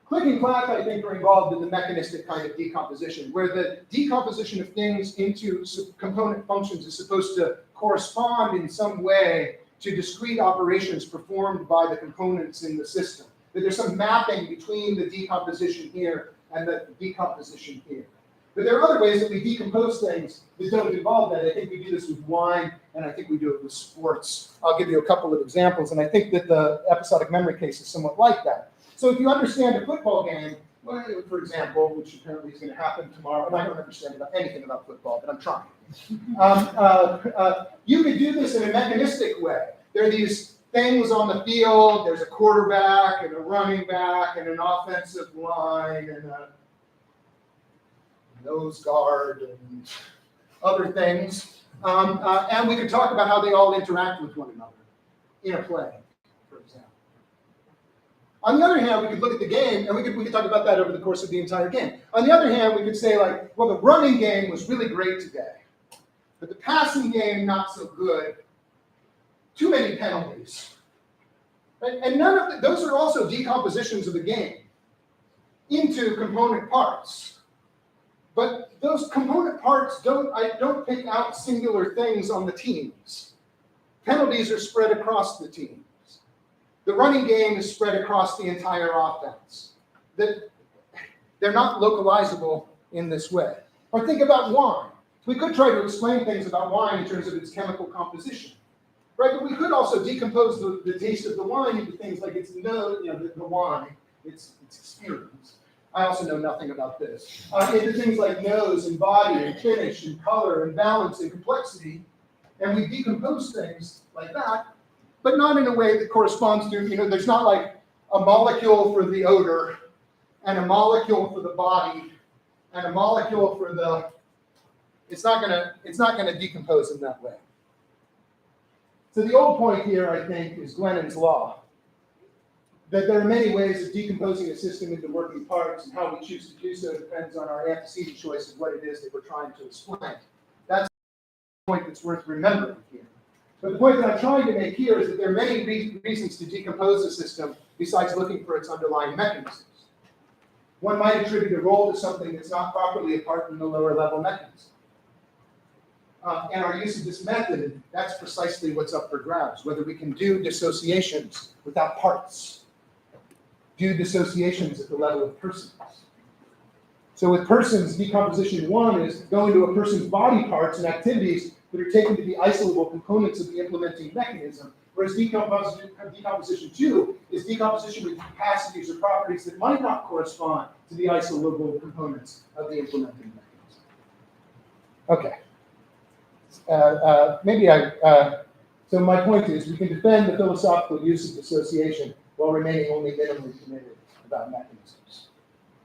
Click and clack, I think, are involved in the mechanistic kind of decomposition, where the decomposition of things into component functions is supposed to correspond in some way to discrete operations performed by the components in the system. That there's some mapping between the decomposition here and the decomposition here. But there are other ways that we decompose things that don't involve that. I think we do this with wine, and I think we do it with sports. I'll give you a couple of examples, and I think that the episodic memory case is somewhat like that. So if you understand a football game, well, for example, which apparently is going to happen tomorrow, and I don't understand anything about football, but I'm trying. You could do this in a mechanistic way. There are these things on the field. There's a quarterback and a running back and an offensive line and a nose guard and other things. And we could talk about how they all interact with one another in a play, for example. On the other hand, we could look at the game, and we could talk about that over the course of the entire game. On the other hand, we could say, like, well, the running game was really great today, but the passing game, not so good. Too many penalties. And none of those are also decompositions of the game into component parts. But those component parts I don't pick out singular things on the teams. Penalties are spread across the teams. The running game is spread across the entire offense. They're not localizable in this way. Or think about wine. We could try to explain things about wine in terms of its chemical composition, right? But we could also decompose the taste of the wine into things like its nose, the wine, its experience. I also know nothing about this. Into things like nose and body and finish and color and balance and complexity. And we decompose things like that, but not in a way that corresponds to, there's not like a molecule for the odor and a molecule for the body and a molecule for the, it's not gonna decompose in that way. So the old point here, I think, is Glennon's law, that there are many ways of decomposing a system into working parts, and how we choose to do so depends on our antecedent choice of what it is that we're trying to explain. That's the point that's worth remembering here. But the point that I'm trying to make here is that there are many reasons to decompose a system besides looking for its underlying mechanisms. One might attribute a role to something that's not properly a part in the lower level mechanism. And our use of this method, that's precisely what's up for grabs, whether we can do dissociations without parts, do dissociations at the level of persons. So with persons, decomposition one is going to a person's body parts and activities that are taken to be isolable components of the implementing mechanism, whereas decomposition two is decomposition with capacities or properties that might not correspond to the isolable components of the implementing mechanism. Okay. So my point is, we can defend the philosophical use of dissociation while remaining only minimally committed about mechanisms.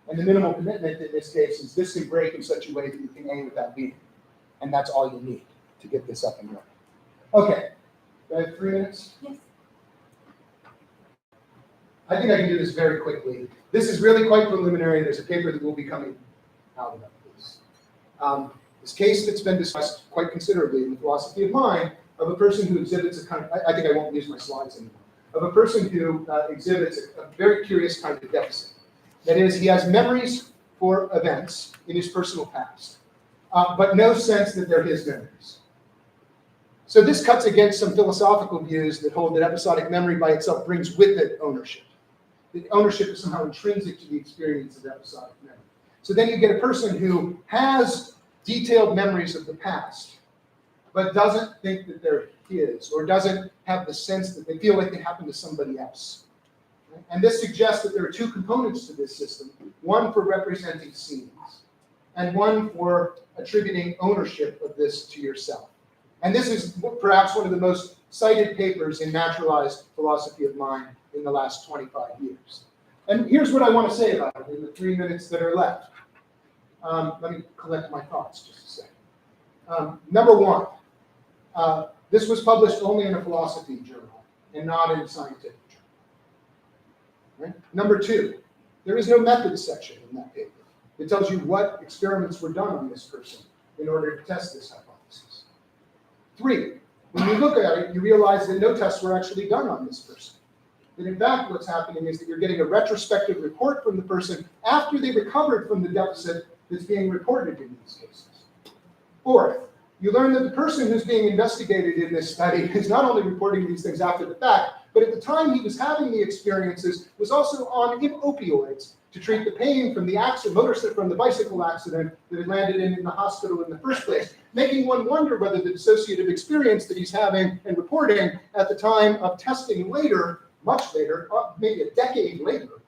And the minimal commitment in this case is this can break in such a way that you can A without B. And that's all you need to get this up and running. Okay, do I have 3 minutes? Yes. I think I can do this very quickly. This is really quite preliminary. There's a paper that will be coming out about this. This case that's been discussed quite considerably in the philosophy of mind of a person who exhibits a kind of, I think I won't use my slides anymore, of a person who exhibits a very curious kind of deficit. That is, he has memories for events in his personal past, but no sense that they're his memories. So this cuts against some philosophical views that hold that episodic memory by itself brings with it ownership. That ownership is somehow intrinsic to the experience of episodic memory. So then you get a person who has detailed memories of the past, but doesn't think that they're his, or doesn't have the sense that they feel like they happen to somebody else. And this suggests that there are two components to this system, one for representing scenes, and one for attributing ownership of this to yourself. And this is perhaps one of the most cited papers in naturalized philosophy of mind in the last 25 years. And here's what I want to say about it in the 3 minutes that are left. Let me collect my thoughts just a second. Number one, this was published only in a philosophy journal and not in a scientific journal. Right? Number two, there is no methods section in that paper. It tells you what experiments were done on this person in order to test this hypothesis. 3, when you look at it, you realize that no tests were actually done on this person. That in fact what's happening is that you're getting a retrospective report from the person after they recovered from the deficit that's being reported in these cases. 4th, you learn that the person who's being investigated in this study is not only reporting these things after the fact, but at the time he was having the experiences was also on opioids to treat the pain from the accident, from the bicycle accident that had landed him in the hospital in the first place, making one wonder whether the dissociative experience that he's having and reporting at the time of testing later, much later, maybe a decade later,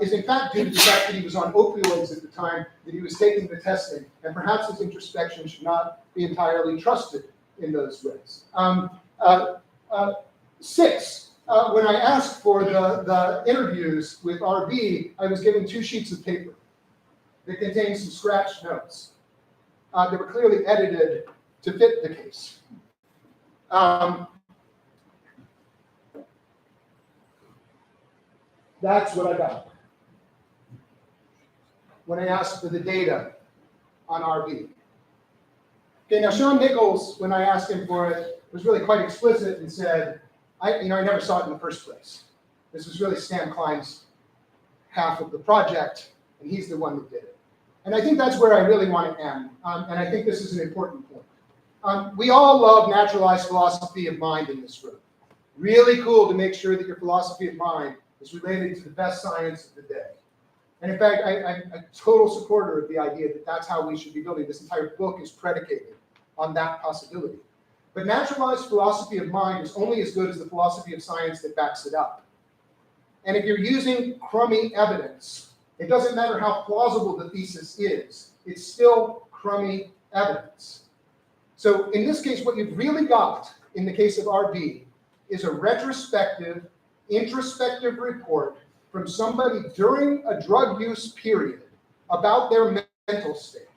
is in fact due to the fact that he was on opioids at the time that he was taking the testing, and perhaps his introspection should not be entirely trusted in those ways. 6, when I asked for the interviews with RB, I was given 2 sheets of paper that contained some scratched notes that were clearly edited to fit the case. That's what I got when I asked for the data on RB. Okay, now Sean Nichols, when I asked him for it, was really quite explicit and said, I never saw it in the first place. This was really Stan Klein's half of the project, and he's the one that did it. And I think that's where I really want to end, and I think this is an important point. We all love naturalized philosophy of mind in this room. Really cool to make sure that your philosophy of mind is related to the best science of the day. And in fact, I'm a total supporter of the idea that that's how we should be building. This entire book is predicated on that possibility. But naturalized philosophy of mind is only as good as the philosophy of science that backs it up. And if you're using crummy evidence, it doesn't matter how plausible the thesis is, it's still crummy evidence. So in this case, what you've really got in the case of RB is a retrospective, introspective report from somebody during a drug use period about their mental state.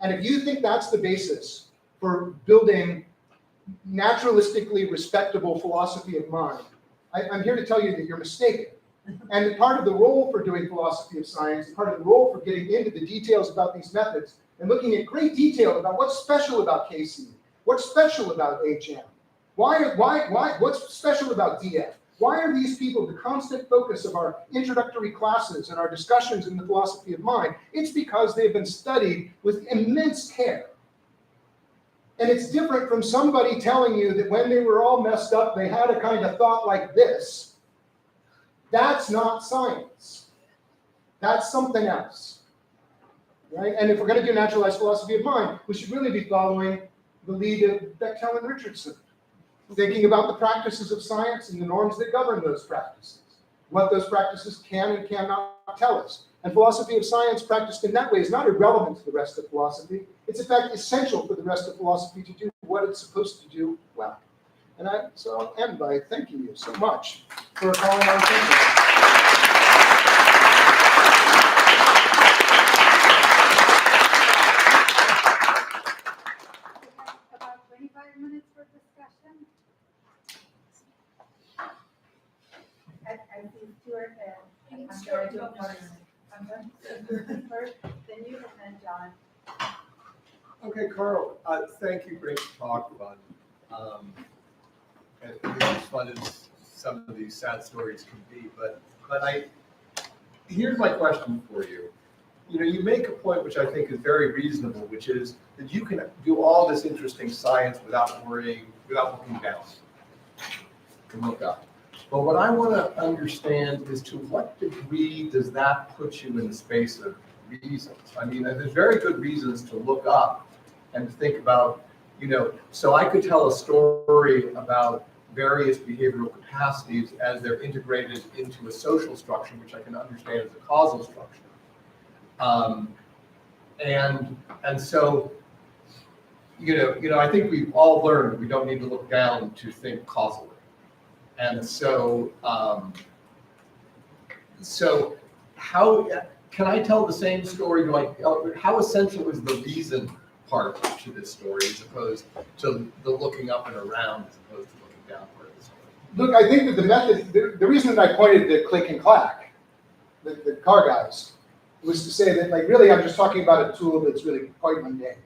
And if you think that's the basis for building naturalistically respectable philosophy of mind, I'm here to tell you that you're mistaken. And part of the role for doing philosophy of science, part of the role for getting into the details about these methods and looking at great detail about what's special about KC, what's special about HM, what's special about DF? Why are these people the constant focus of our introductory classes and our discussions in the philosophy of mind? It's because they've been studied with immense care. And it's different from somebody telling you that when they were all messed up, they had a kind of thought like this. That's not science. That's something else. Right? And if we're going to do naturalized philosophy of mind, we should really be following the lead of Bechtel and Richardson, thinking about the practices of science and the norms that govern those practices, what those practices can and cannot tell us. And philosophy of science practiced in that way is not irrelevant to the rest of philosophy. It's in fact essential for the rest of philosophy to do what it's supposed to do well. And so I'll end by thanking you so much for calling our attention. About 25 minutes for discussion. I think Stuart and I'm going to do it first. I'm going to do it first, then you, and then John. Okay, Carl, thank you for your talk, fun. And as fun as some of these sad stories can be, but here's my question for you. You know, you make a point which I think is very reasonable, which is that you can do all this interesting science without looking down. You can look up. But what I want to understand is to what degree does that put you in the space of reasons? I mean, there's very good reasons to look up and think about, you know, so I could tell a story about various behavioral capacities as they're integrated into a social structure, which I can understand as a causal structure. And so, you know, I think we've all learned that we don't need to look down to think causally. And so, so how can I tell the same story? Like, how essential is the reason part to this story as opposed to the looking up and around as opposed to looking down part of the story? Look, I think that the method, the reason that I pointed to Click and Clack, the car guys, was to say that, like, really, I'm just talking about a tool that's really quite mundane.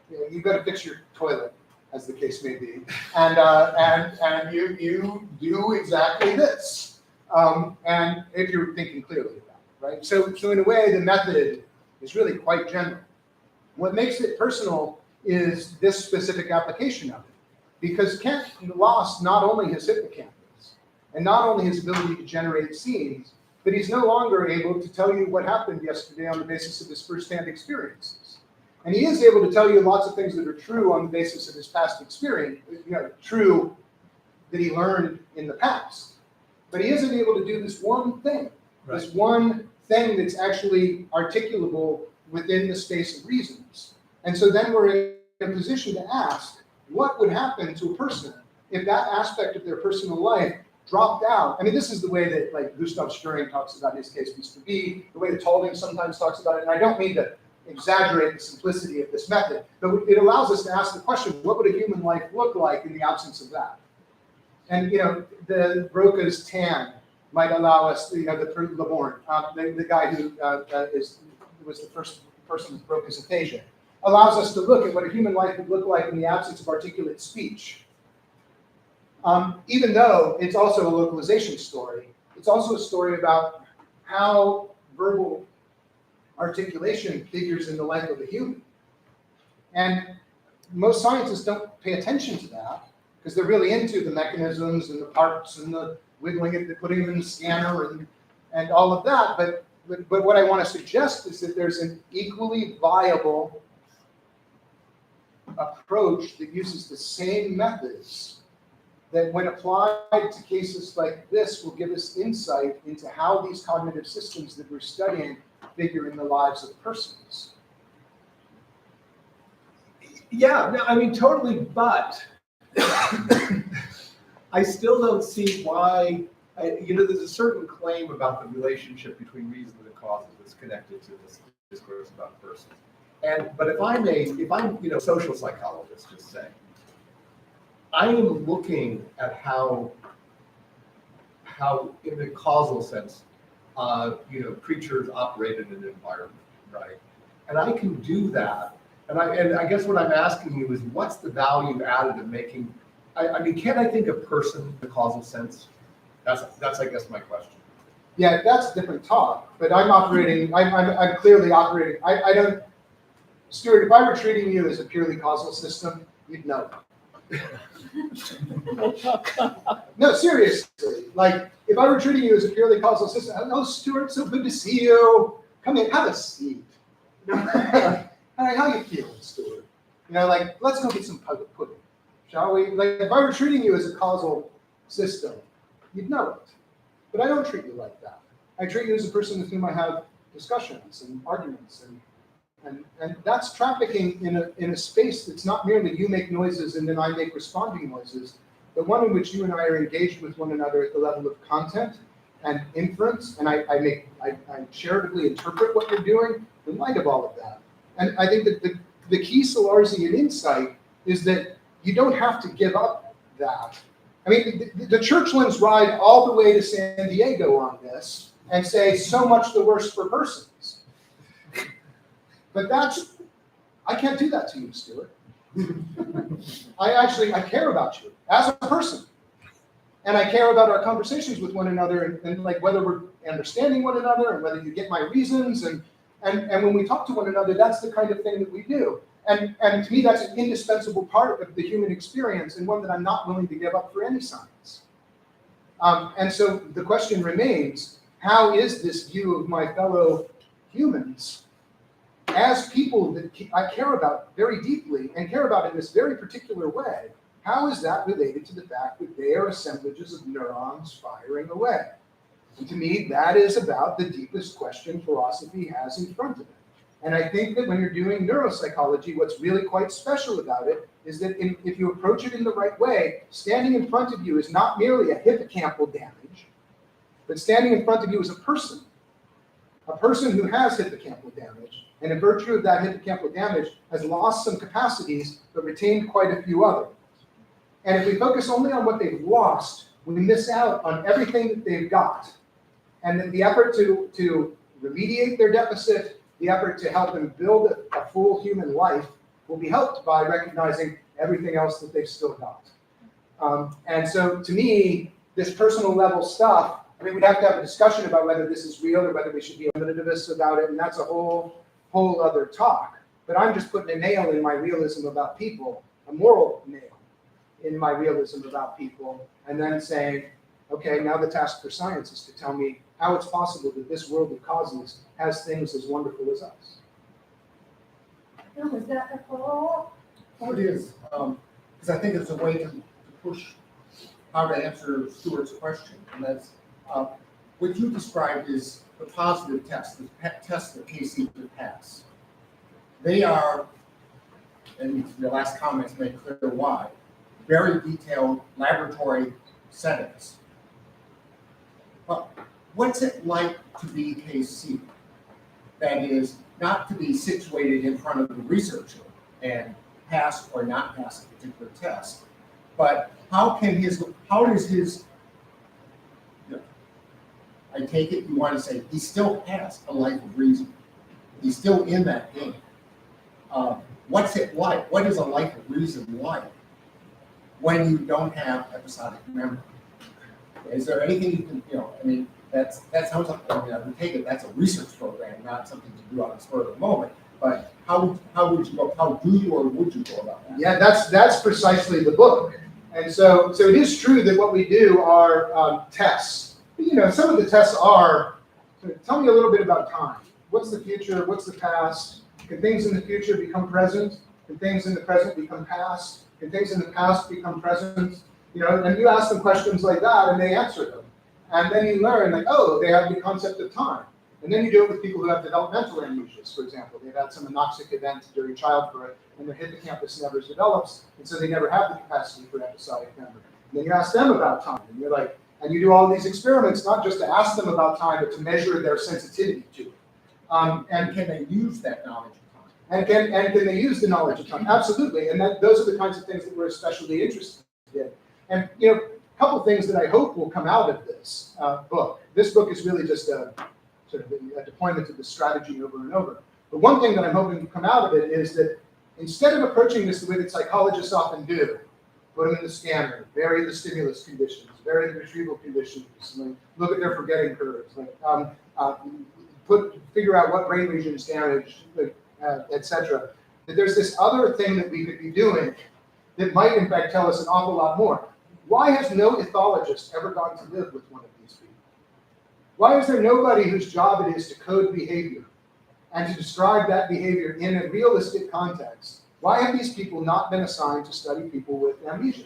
You know, you've got to fix your toilet, as the case may be, and you do exactly this. And if you're thinking clearly about it, right? So in a way, the method is really quite general. What makes it personal is this specific application of it, because Kent lost not only his hippocampus and not only his ability to generate scenes, but he's no longer able to tell you what happened yesterday on the basis of his firsthand experiences. And he is able to tell you lots of things that are true on the basis of his past experience, you know, true that he learned in the past. But he isn't able to do this one thing, Right. this one thing that's actually articulable within the space of reasons. And so then we're in a position to ask, what would happen to a person if that aspect of their personal life dropped out? I mean, this is the way that, like, Gustav Stirring talks about his case Mr. B, the way that Talding sometimes talks about it, and I don't mean to exaggerate the simplicity of this method, but it allows us to ask the question, what would a human life look like in the absence of that? And, you know, the Broca's tan might allow us, you know, the Laborn, the guy who was the first person with Broca's aphasia, allows us to look at what a human life would look like in the absence of articulate speech. Even though it's also a localization story, it's also a story about how verbal articulation figures in the life of a human. And most scientists don't pay attention to that because they're really into the mechanisms and the parts and the wiggling it, putting it in the scanner and all of that. But what I want to suggest is that there's an equally viable approach that uses the same methods that when applied to cases like this will give us insight into how these cognitive systems that we're studying figure in the lives of persons. Yeah, no, I mean, totally, but I still don't see why, there's a certain claim about the relationship between reason and causes that's connected to this discourse about persons. But if I'm a social psychologist, just say, I am looking at how in the causal sense, creatures operate in an environment, right? And I can do that. And I guess what I'm asking you is, what's the value added of making? I mean, can I think of person in the causal sense? That's I guess my question. Yeah, that's a different talk. But I'm clearly operating. I don't, Stuart. If I were treating you as a purely causal system, you'd know. No, seriously. Like, if I were treating you as a purely causal system, oh, Stuart, so good to see you. Come in, have a seat. Hi, how you feeling, Stuart? Let's go get some pudding, shall we? Like, if I were treating you as a causal system, you'd know it. But I don't treat you like that. I treat you as a person with whom I have discussions and arguments, and that's trafficking in a space that's not merely you make noises and then I make responding noises, but one in which you and I are engaged with one another at the level of content and inference, and I charitably interpret what you're doing in light of all of that. And I think that the key Salarzian insight is that you don't have to give up that. I mean, the Churchlands ride all the way to San Diego on this and say, so much the worse for persons. But I can't do that to you, Stuart. I care about you as a person. And I care about our conversations with one another and like whether we're understanding one another and whether you get my reasons. And when we talk to one another, that's the kind of thing that we do. And to me, that's an indispensable part of the human experience and one that I'm not willing to give up for any science. And so the question remains, how is this view of my fellow humans as people that I care about very deeply and care about in this very particular way, how is that related to the fact that they are assemblages of neurons firing away? And to me, that is about the deepest question philosophy has in front of it. And I think that when you're doing neuropsychology, what's really quite special about it is that if you approach it in the right way, standing in front of you is not merely a hippocampal damage, but standing in front of you is a person who has hippocampal damage, and in virtue of that hippocampal damage has lost some capacities, but retained quite a few others. And if we focus only on what they've lost, we miss out on everything that they've got. And then the effort to remediate their deficit, the effort to help them build a full human life will be helped by recognizing everything else that they've still got. And so to me, this personal level stuff, I mean, we'd have to have a discussion about whether this is real or whether we should be eliminativist about it, and that's a whole other talk. But I'm just putting a nail in my realism about people, a moral nail in my realism about people, and then saying, okay, now the task for science is to tell me how it's possible that this world of causes has things as wonderful as us. Was that a follow-up? Oh, it is, because I think it's a way to push how to answer Stuart's question, and that's what you described is the positive tests, the tests that KC could pass. They are, and your last comments make clear why, very detailed laboratory settings. But what's it like to be KC? That is, not to be situated in front of the researcher and pass or not pass a particular test, but how does his, I take it you want to say, he still has a life of reason. He's still in that game. What's it like? What is a life of reason like when you don't have episodic memory? Is there anything you can, I mean, that sounds like, I would take it that's a research program, not something to do on the spur of the moment. But how would you go? How do you or would you go about that? Yeah, that's precisely the book. And so it is true that what we do are tests. But, some of the tests are, tell me a little bit about time. What's the future? What's the past? Can things in the future become present? Can things in the present become past? Can things in the past become present? And you ask them questions like that, and they answer them. And then you learn, like, oh, they have the concept of time. And then you do it with people who have developmental amnesias, for example. They've had some anoxic event during childbirth, and their hippocampus never develops, and so they never have the capacity for episodic memory. And then you ask them about time, and you're like, and you do all these experiments, not just to ask them about time, but to measure their sensitivity to it. And can they use that knowledge of time? And can they use the knowledge of time? Absolutely. And those are the kinds of things that we're especially interested in. And a couple things that I hope will come out of this book. This book is really just a sort of a deployment of this strategy over and over. But one thing that I'm hoping will come out of it is that instead of approaching this the way that psychologists often do, put them in the scanner, vary the stimulus conditions, vary the retrieval conditions, like look at their forgetting curves, figure out what brain region is damaged, etc. That there's this other thing that we could be doing that might in fact tell us an awful lot more. Why has no ethologist ever gone to live with one of these people? Why is there nobody whose job it is to code behavior and to describe that behavior in a realistic context? Why have these people not been assigned to study people with amnesia?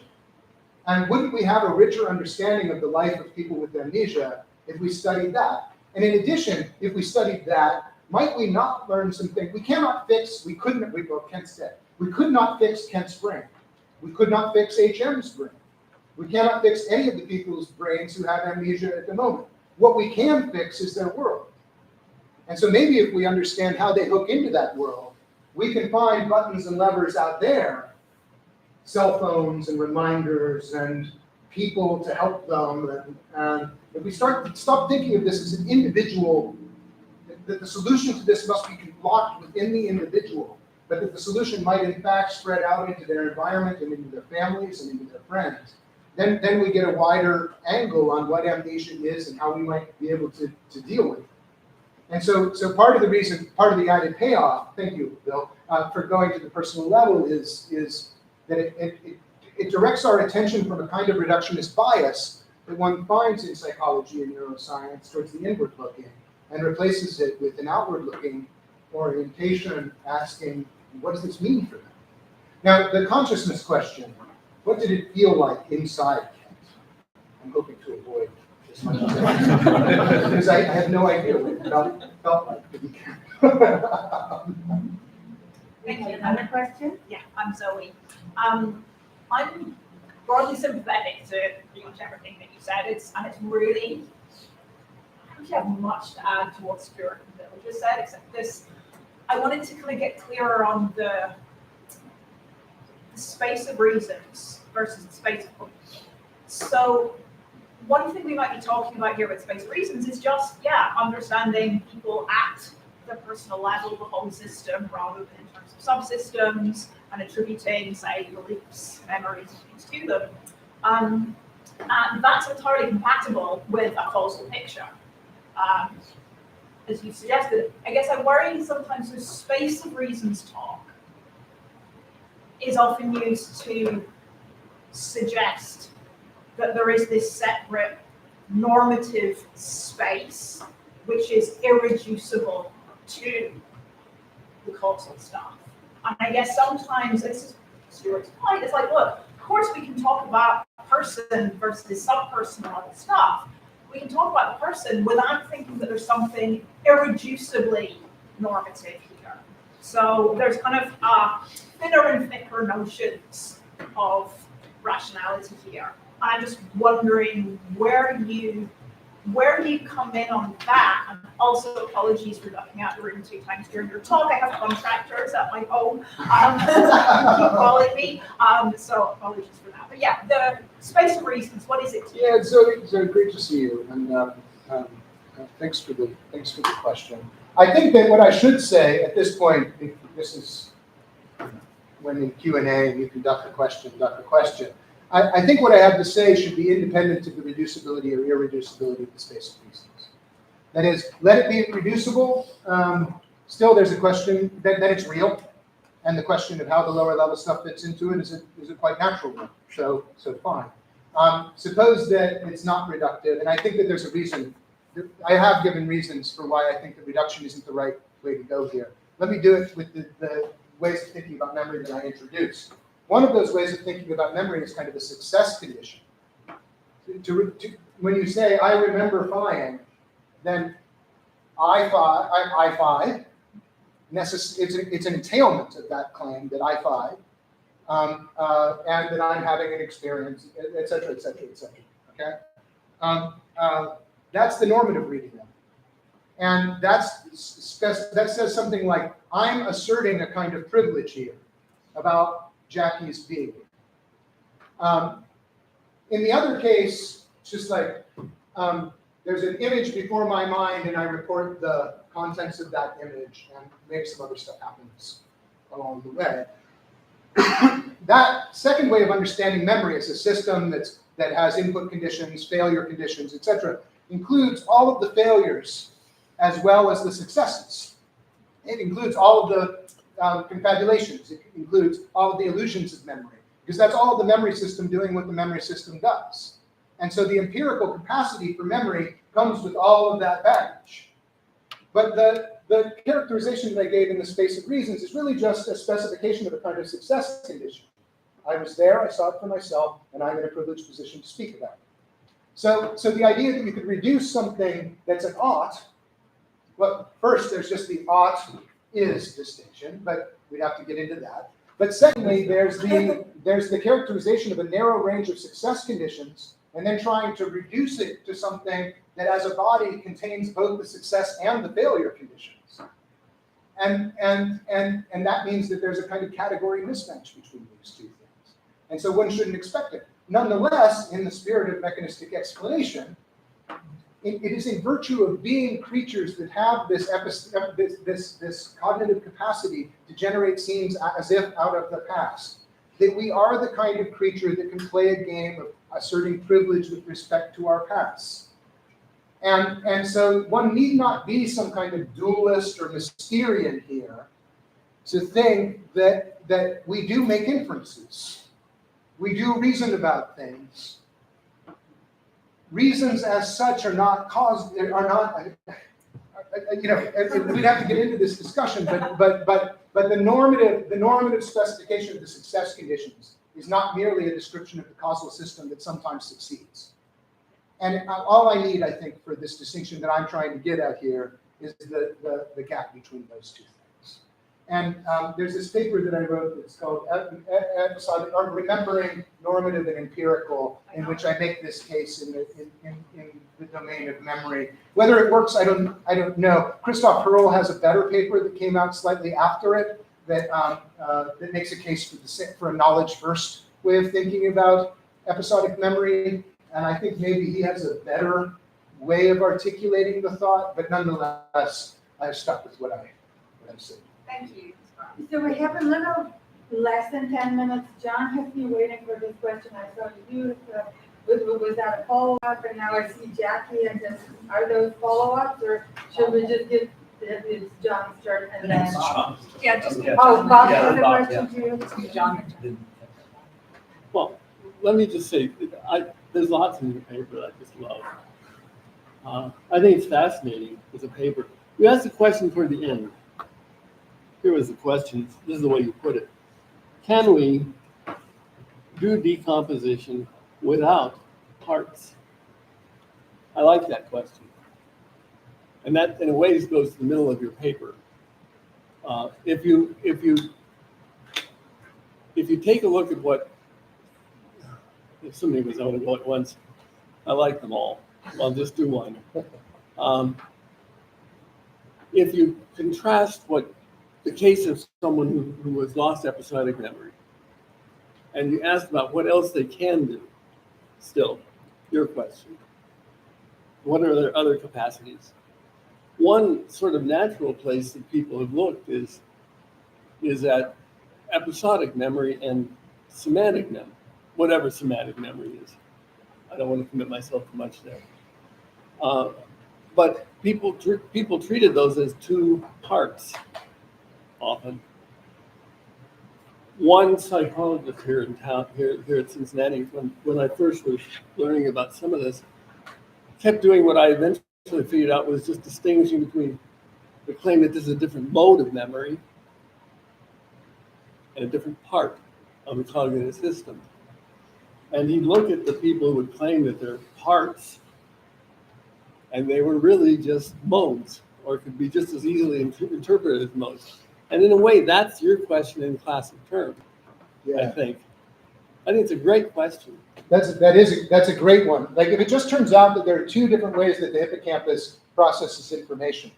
And wouldn't we have a richer understanding of the life of people with amnesia if we studied that? And in addition, if we studied that, might we not learn something? Kent's dead. We could not fix Kent's brain. We could not fix HM's brain. We cannot fix any of the people's brains who have amnesia at the moment. What we can fix is their world. And so maybe if we understand how they hook into that world, we can find buttons and levers out there, cell phones and reminders and people to help them. And if we stop thinking of this as an individual, that the solution to this must be locked within the individual, but that the solution might in fact spread out into their environment and into their families and into their friends, then we get a wider angle on what amnesia is and how we might be able to deal with it. And so part of the added payoff, thank you, Bill, for going to the personal level is that it directs our attention from a kind of reductionist bias that one finds in psychology and neuroscience towards the inward looking, and replaces it with an outward looking orientation asking, what does this mean for them? Now, the consciousness question, what did it feel like inside Kent? I'm hoping to avoid as much as I can, because I have no idea what it felt like to be Kent. Thank you. Another question? Yeah, I'm Zoe. I'm broadly sympathetic to pretty much everything that you said. It's really, I don't have much to add to what Stuart and Bill just said, except this. I wanted to kind of get clearer on the space of reasons versus the space of points. So one thing we might be talking about here with space of reasons is just, understanding people at the personal level, the whole system, rather than in terms of subsystems, and attributing, say, beliefs, memories, and things to them. And that's entirely compatible with a causal picture. As you suggested, I guess I'm worrying sometimes the space of reasons talk is often used to suggest that there is this separate normative space which is irreducible to the causal stuff. And I guess sometimes, this is Stuart's point, it's like, look, of course we can talk about person versus subpersonal and all this stuff. We can talk about the person without thinking that there's something irreducibly normative here. So there's kind of thinner and thicker notions of rationality here. I'm just wondering where you come in on that. And also, apologies for ducking out the room 2 times during your talk. I have contractors at my home keep calling me. So apologies for that. But yeah, the space of reasons. What is it to you? Yeah, so great to see you, and thanks for the question. I think that what I should say at this point, if this is when in Q&A you can duck a question. I think what I have to say should be independent of the reducibility or irreducibility of the space of reasons. That is, let it be reducible. Still, there's a question that it's real. And the question of how the lower level stuff fits into it is a quite natural one. So fine. Suppose that it's not reductive, and I think that there's a reason. I have given reasons for why I think that reduction isn't the right way to go here. Let me do it with the ways of thinking about memory that I introduced. One of those ways of thinking about memory is kind of a success condition. When you say, I remember flying, then I5, it's an entailment of that claim that I5, and that I'm having an experience, et cetera, et cetera, et cetera, okay? That's the normative reading of it. And that says something like, I'm asserting a kind of privilege here about Jackie's being. In the other case, it's just like, there's an image before my mind and I report the contents of that image and maybe some other stuff happens along the way. That second way of understanding memory as a system that has input conditions, failure conditions, etc., includes all of the failures as well as the successes. It includes all of the confabulations. It includes all of the illusions of memory, because that's all of the memory system doing what the memory system does. And so the empirical capacity for memory comes with all of that baggage. But the characterization that I gave in the space of reasons is really just a specification of a kind of success condition. I was there, I saw it for myself, and I'm in a privileged position to speak about it. So the idea that you could reduce something that's an ought, well, first there's just the ought is distinction, but we'd have to get into that. But secondly, there's the characterization of a narrow range of success conditions, and then trying to reduce it to something that as a body contains both the success and the failure conditions. And that means that there's a kind of category mismatch between these two things. And so one shouldn't expect it. Nonetheless, in the spirit of mechanistic explanation, it is in virtue of being creatures that have this cognitive capacity to generate scenes as if out of the past, that we are the kind of creature that can play a game of asserting privilege with respect to our past. And so one need not be some kind of dualist or Mysterian here to think that we do make inferences. We do reason about things. Reasons as such are not caused, we'd have to get into this discussion, but the normative specification of the success conditions is not merely a description of the causal system that sometimes succeeds. And all I need, I think, for this distinction that I'm trying to get at here is the gap between those two things. And there's this paper that I wrote that's called Remembering Normative and Empirical, in which I make this case in the domain of memory. Whether it works, I don't know. Christoph Hurl has a better paper that came out slightly after it that makes a case for a knowledge-first way of thinking about episodic memory. And I think maybe he has a better way of articulating the thought, but nonetheless, I've stuck with what I've said. Thank you. So we have a little less than 10 minutes. John has been waiting for this question. I saw you, was that a follow-up? And now I see Jackie, and just, are those follow-ups, or should we just give it's John's turn and then? Yeah, just. Oh, Bob has a Bob, question too? John. Well, let me just say, there's lots in your paper that I just love. I think it's fascinating as a paper. You asked a question toward the end. Here was the question. This is the way you put it. Can we do decomposition without parts? I like that question. And that, in a way, goes to the middle of your paper. If you take a look at what, if somebody was on it once, I like them all. I'll just do one. If you contrast what the case of someone who has lost episodic memory, and you ask about what else they can do, still, your question. What are their other capacities? One sort of natural place that people have looked is at episodic memory and semantic memory, whatever semantic memory is. I don't want to commit myself too much there. But people treated those as two parts often. one psychologist here in town, here at Cincinnati, when I first was learning about some of this, kept doing what I eventually figured out was just distinguishing between the claim that this is a different mode of memory and a different part of the cognitive system. And he'd look at the people who would claim that they're parts, and they were really just modes, or could be just as easily interpreted as modes. And in a way, that's your question in classic terms, I think. I think it's a great question. That's a great one. Like if it just turns out that there are two different ways that the hippocampus processes information,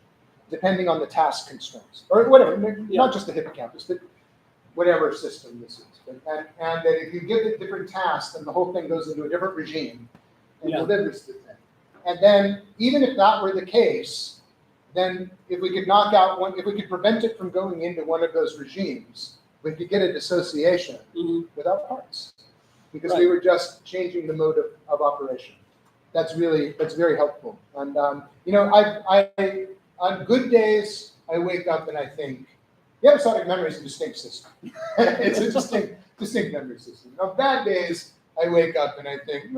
depending on the task constraints, or whatever, not just the hippocampus, but whatever system this is. And that if you give it different tasks, then the whole thing goes into a different regime and delivers the thing. And then even if that were the case, then if we could knock out one, if we could prevent it from going into one of those regimes, we could get a dissociation without parts, because we were just changing the mode of operation. That's very helpful. And you know, I on good days, I wake up and I think, the episodic memory is a distinct system. It's a distinct memory system. On bad days, I wake up and I think,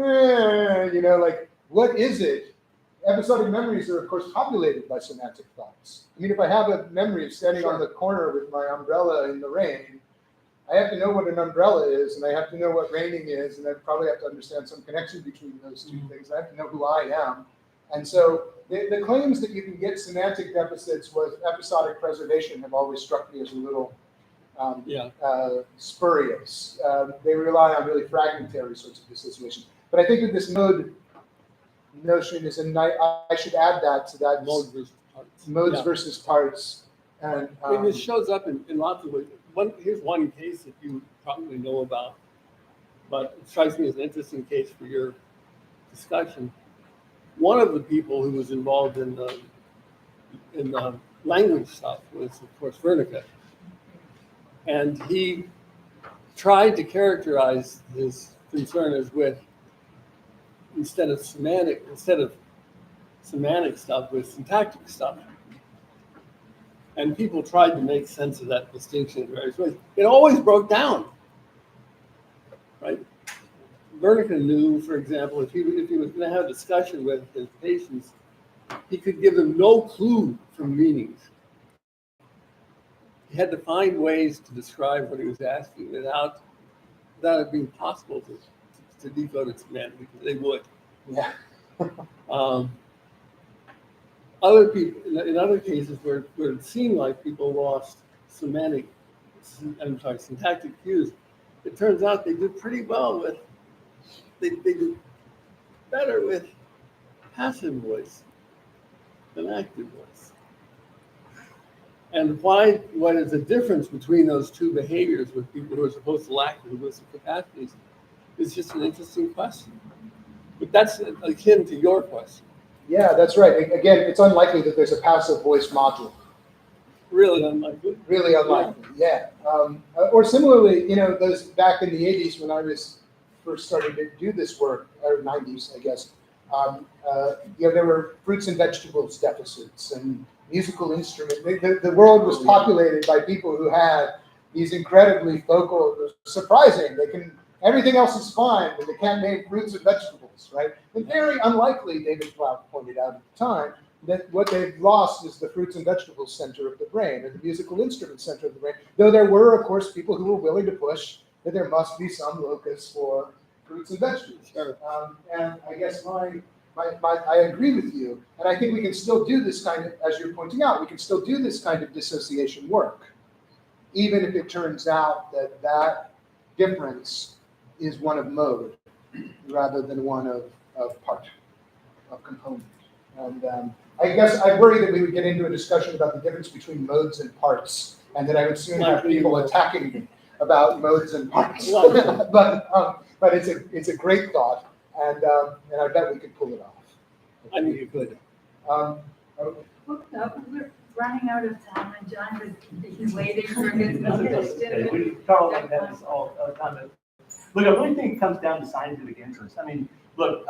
you know, like, what is it? Episodic memories are, of course, populated by semantic thoughts. I mean, if I have a memory of standing on the corner with my umbrella in the rain, I have to know what an umbrella is, and I have to know what raining is, and I probably have to understand some connection between those two things. I have to know who I am. And so the claims that you can get semantic deficits with episodic preservation have always struck me as a little spurious. They rely on really fragmentary sorts of dissociation. But I think that this mode notion is, and I should add that to that Mode versus parts. Modes versus parts. And I mean, this shows up in lots of ways. Here's one case that you probably know about, but it strikes me as an interesting case for your discussion. One of the people who was involved in the language stuff was, of course, Wernicke. And he tried to characterize his concern as with, instead of semantic stuff, with syntactic stuff. And people tried to make sense of that distinction in various ways. It always broke down, right? Wernicke knew, for example, if he was going to have a discussion with his patients, he could give them no clue from meanings. He had to find ways to describe what he was asking without it being possible to decode it semantically, because they would. Yeah. Other people, in other cases where it seemed like people lost syntactic cues, it turns out they did pretty well with, they did better with passive voice than active voice. And what is the difference between those two behaviors with people who are supposed to lack linguistic capacities is just an interesting question. But that's akin to your question. Yeah, that's right. Again, it's unlikely that there's a passive voice module. Really unlikely. Really unlikely, yeah. Or similarly, you know, those back in the 80s when I was first starting to do this work, or 90s, I guess, you know, there were fruits and vegetables deficits and musical instruments. The world was populated by people who had these incredibly vocal, surprising, everything else is fine, but they can't name fruits and vegetables, right? And very unlikely, David Plough pointed out at the time, that what they've lost is the fruits and vegetables center of the brain, or the musical instrument center of the brain. Though there were, of course, people who were willing to push that there must be some locus for fruits and vegetables. Sure. And I guess I agree with you. And I think we can still do this kind of, as you're pointing out, we can still do this kind of dissociation work, even if it turns out that that difference is one of mode rather than one of part, of component. And I guess I worry that we would get into a discussion about the difference between modes and parts, and that I would soon have people attacking me about modes and parts. But it's a great thought, and I bet we could pull it off. I think you could. We're running out of time, and John is waiting for his question. We talk like that all the time. Look, I really think it comes down to scientific interest. I mean, look,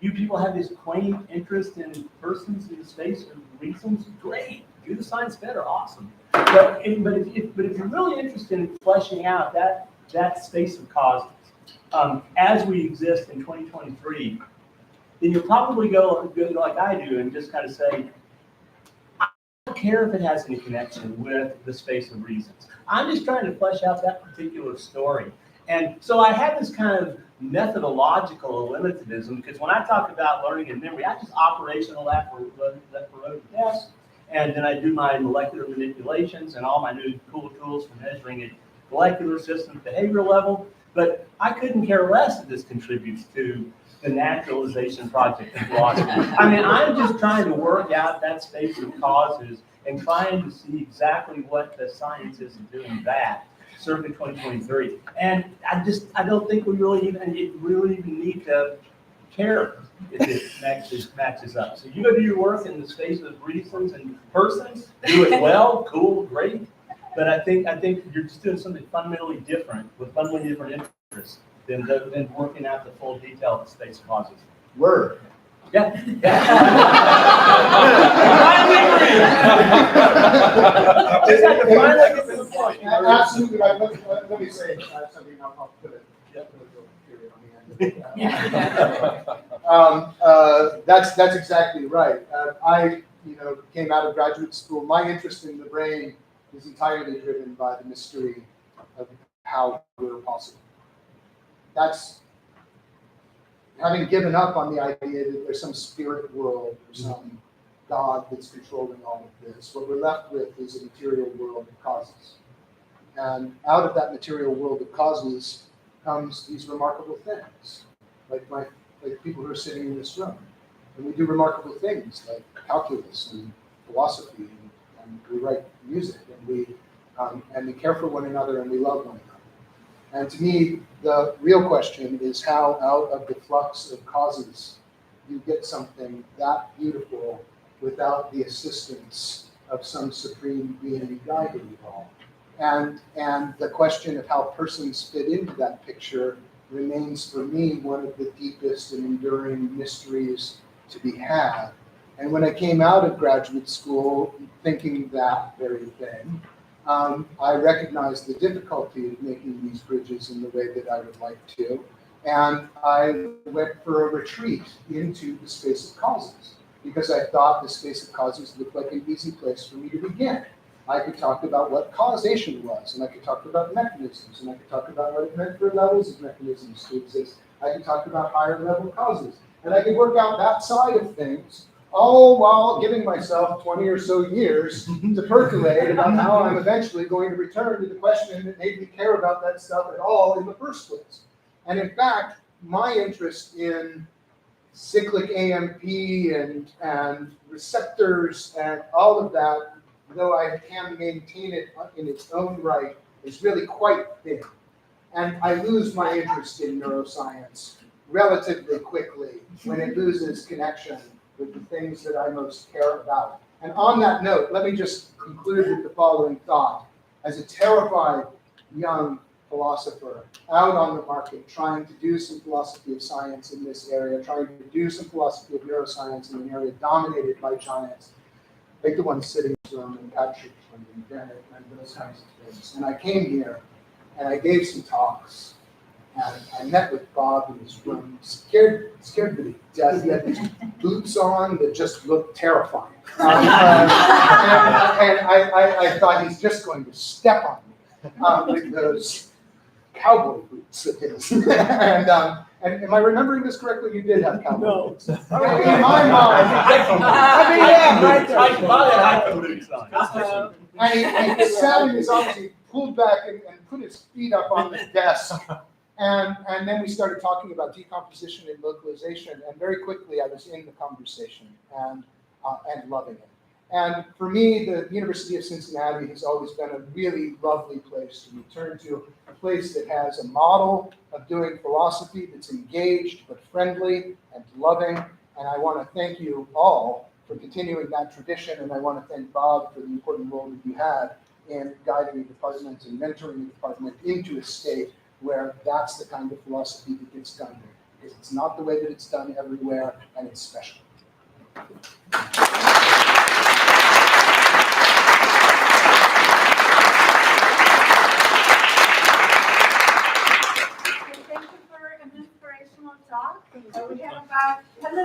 you people have this quaint interest in persons in space and reasons. Great. do the science better, awesome. But if you're really interested in fleshing out that space of causes, as we exist in 2023, then you'll probably go like I do and just kind of say, I don't care if it has any connection with the space of reasons. I'm just trying to flesh out that particular story. And so I have this kind of methodological limitativism, because when I talk about learning and memory, I just operational that for road tests, and then I do my molecular manipulations and all my new cool tools for measuring at molecular system behavioral level. But I couldn't care less if this contributes to the naturalization project in philosophy. I mean, I'm just trying to work out that space of causes and trying to see exactly what the science is doing that. Certainly 2023. And I don't think we really even need to care if it matches up. So you go do your work in the space of reasons and persons, do it well, cool, great. But I think you're just doing something fundamentally different with fundamentally different interests than working out the full detail of the space of causes. Word. Yeah. Just had to finally get to the point. Absolutely right. Let me say something. I'll put it. That's exactly right. I came out of graduate school. My interest in the brain is entirely driven by the mystery of how we're possible. That's having given up on the idea that there's some spirit world or some God that's controlling all of this. What we're left with is a material world of causes. And out of that material world of causes comes these remarkable things, like people who are sitting in this room. And we do remarkable things like calculus and philosophy, and we write music, and we care for one another, and we love one another. And to me, the real question is how out of the flux of causes you get something that beautiful without the assistance of some supreme being guiding you all. And the question of how persons fit into that picture remains for me one of the deepest and enduring mysteries to be had. And when I came out of graduate school thinking that very thing, I recognized the difficulty of making these bridges in the way that I would like to. And I went for a retreat into the space of causes, because I thought the space of causes looked like an easy place for me to begin. I could talk about what causation was, and I could talk about mechanisms, and I could talk about what it meant for levels of mechanisms to exist. I could talk about higher level causes, and I could work out that side of things, all while giving myself 20 or so years to percolate about how I'm eventually going to return to the question that made me care about that stuff at all in the first place. And in fact, my interest in cyclic AMP and receptors and all of that, though I can maintain it in its own right, is really quite thin. And I lose my interest in neuroscience relatively quickly when it loses connection with the things that I most care about. And on that note, let me just conclude with the following thought. As a terrified young philosopher out on the market, trying to do some philosophy of science in this area, trying to do some philosophy of neuroscience in an area dominated by giants, like the ones sitting in this room and Patrick and Bennett and those kinds of things. And I came here and I gave some talks. And I met with Bob in his room, scared me to death. He had these boots on that just looked terrifying. And I thought he's just going to step on me with those cowboy boots of his. And am I remembering this correctly? You did have cowboy boots. In my mind, and he sat in his office, he pulled back and put his feet up on the desk. And then we started talking about decomposition and localization, and very quickly I was in the conversation and loving it. And for me, the University of Cincinnati has always been a really lovely place to return to, a place that has a model of doing philosophy that's engaged but friendly and loving. And I want to thank you all for continuing that tradition, and I want to thank Bob for the important role that you had in guiding the department and mentoring the department into a state where that's the kind of philosophy that gets done here, because it's not the way that it's done everywhere, and it's special.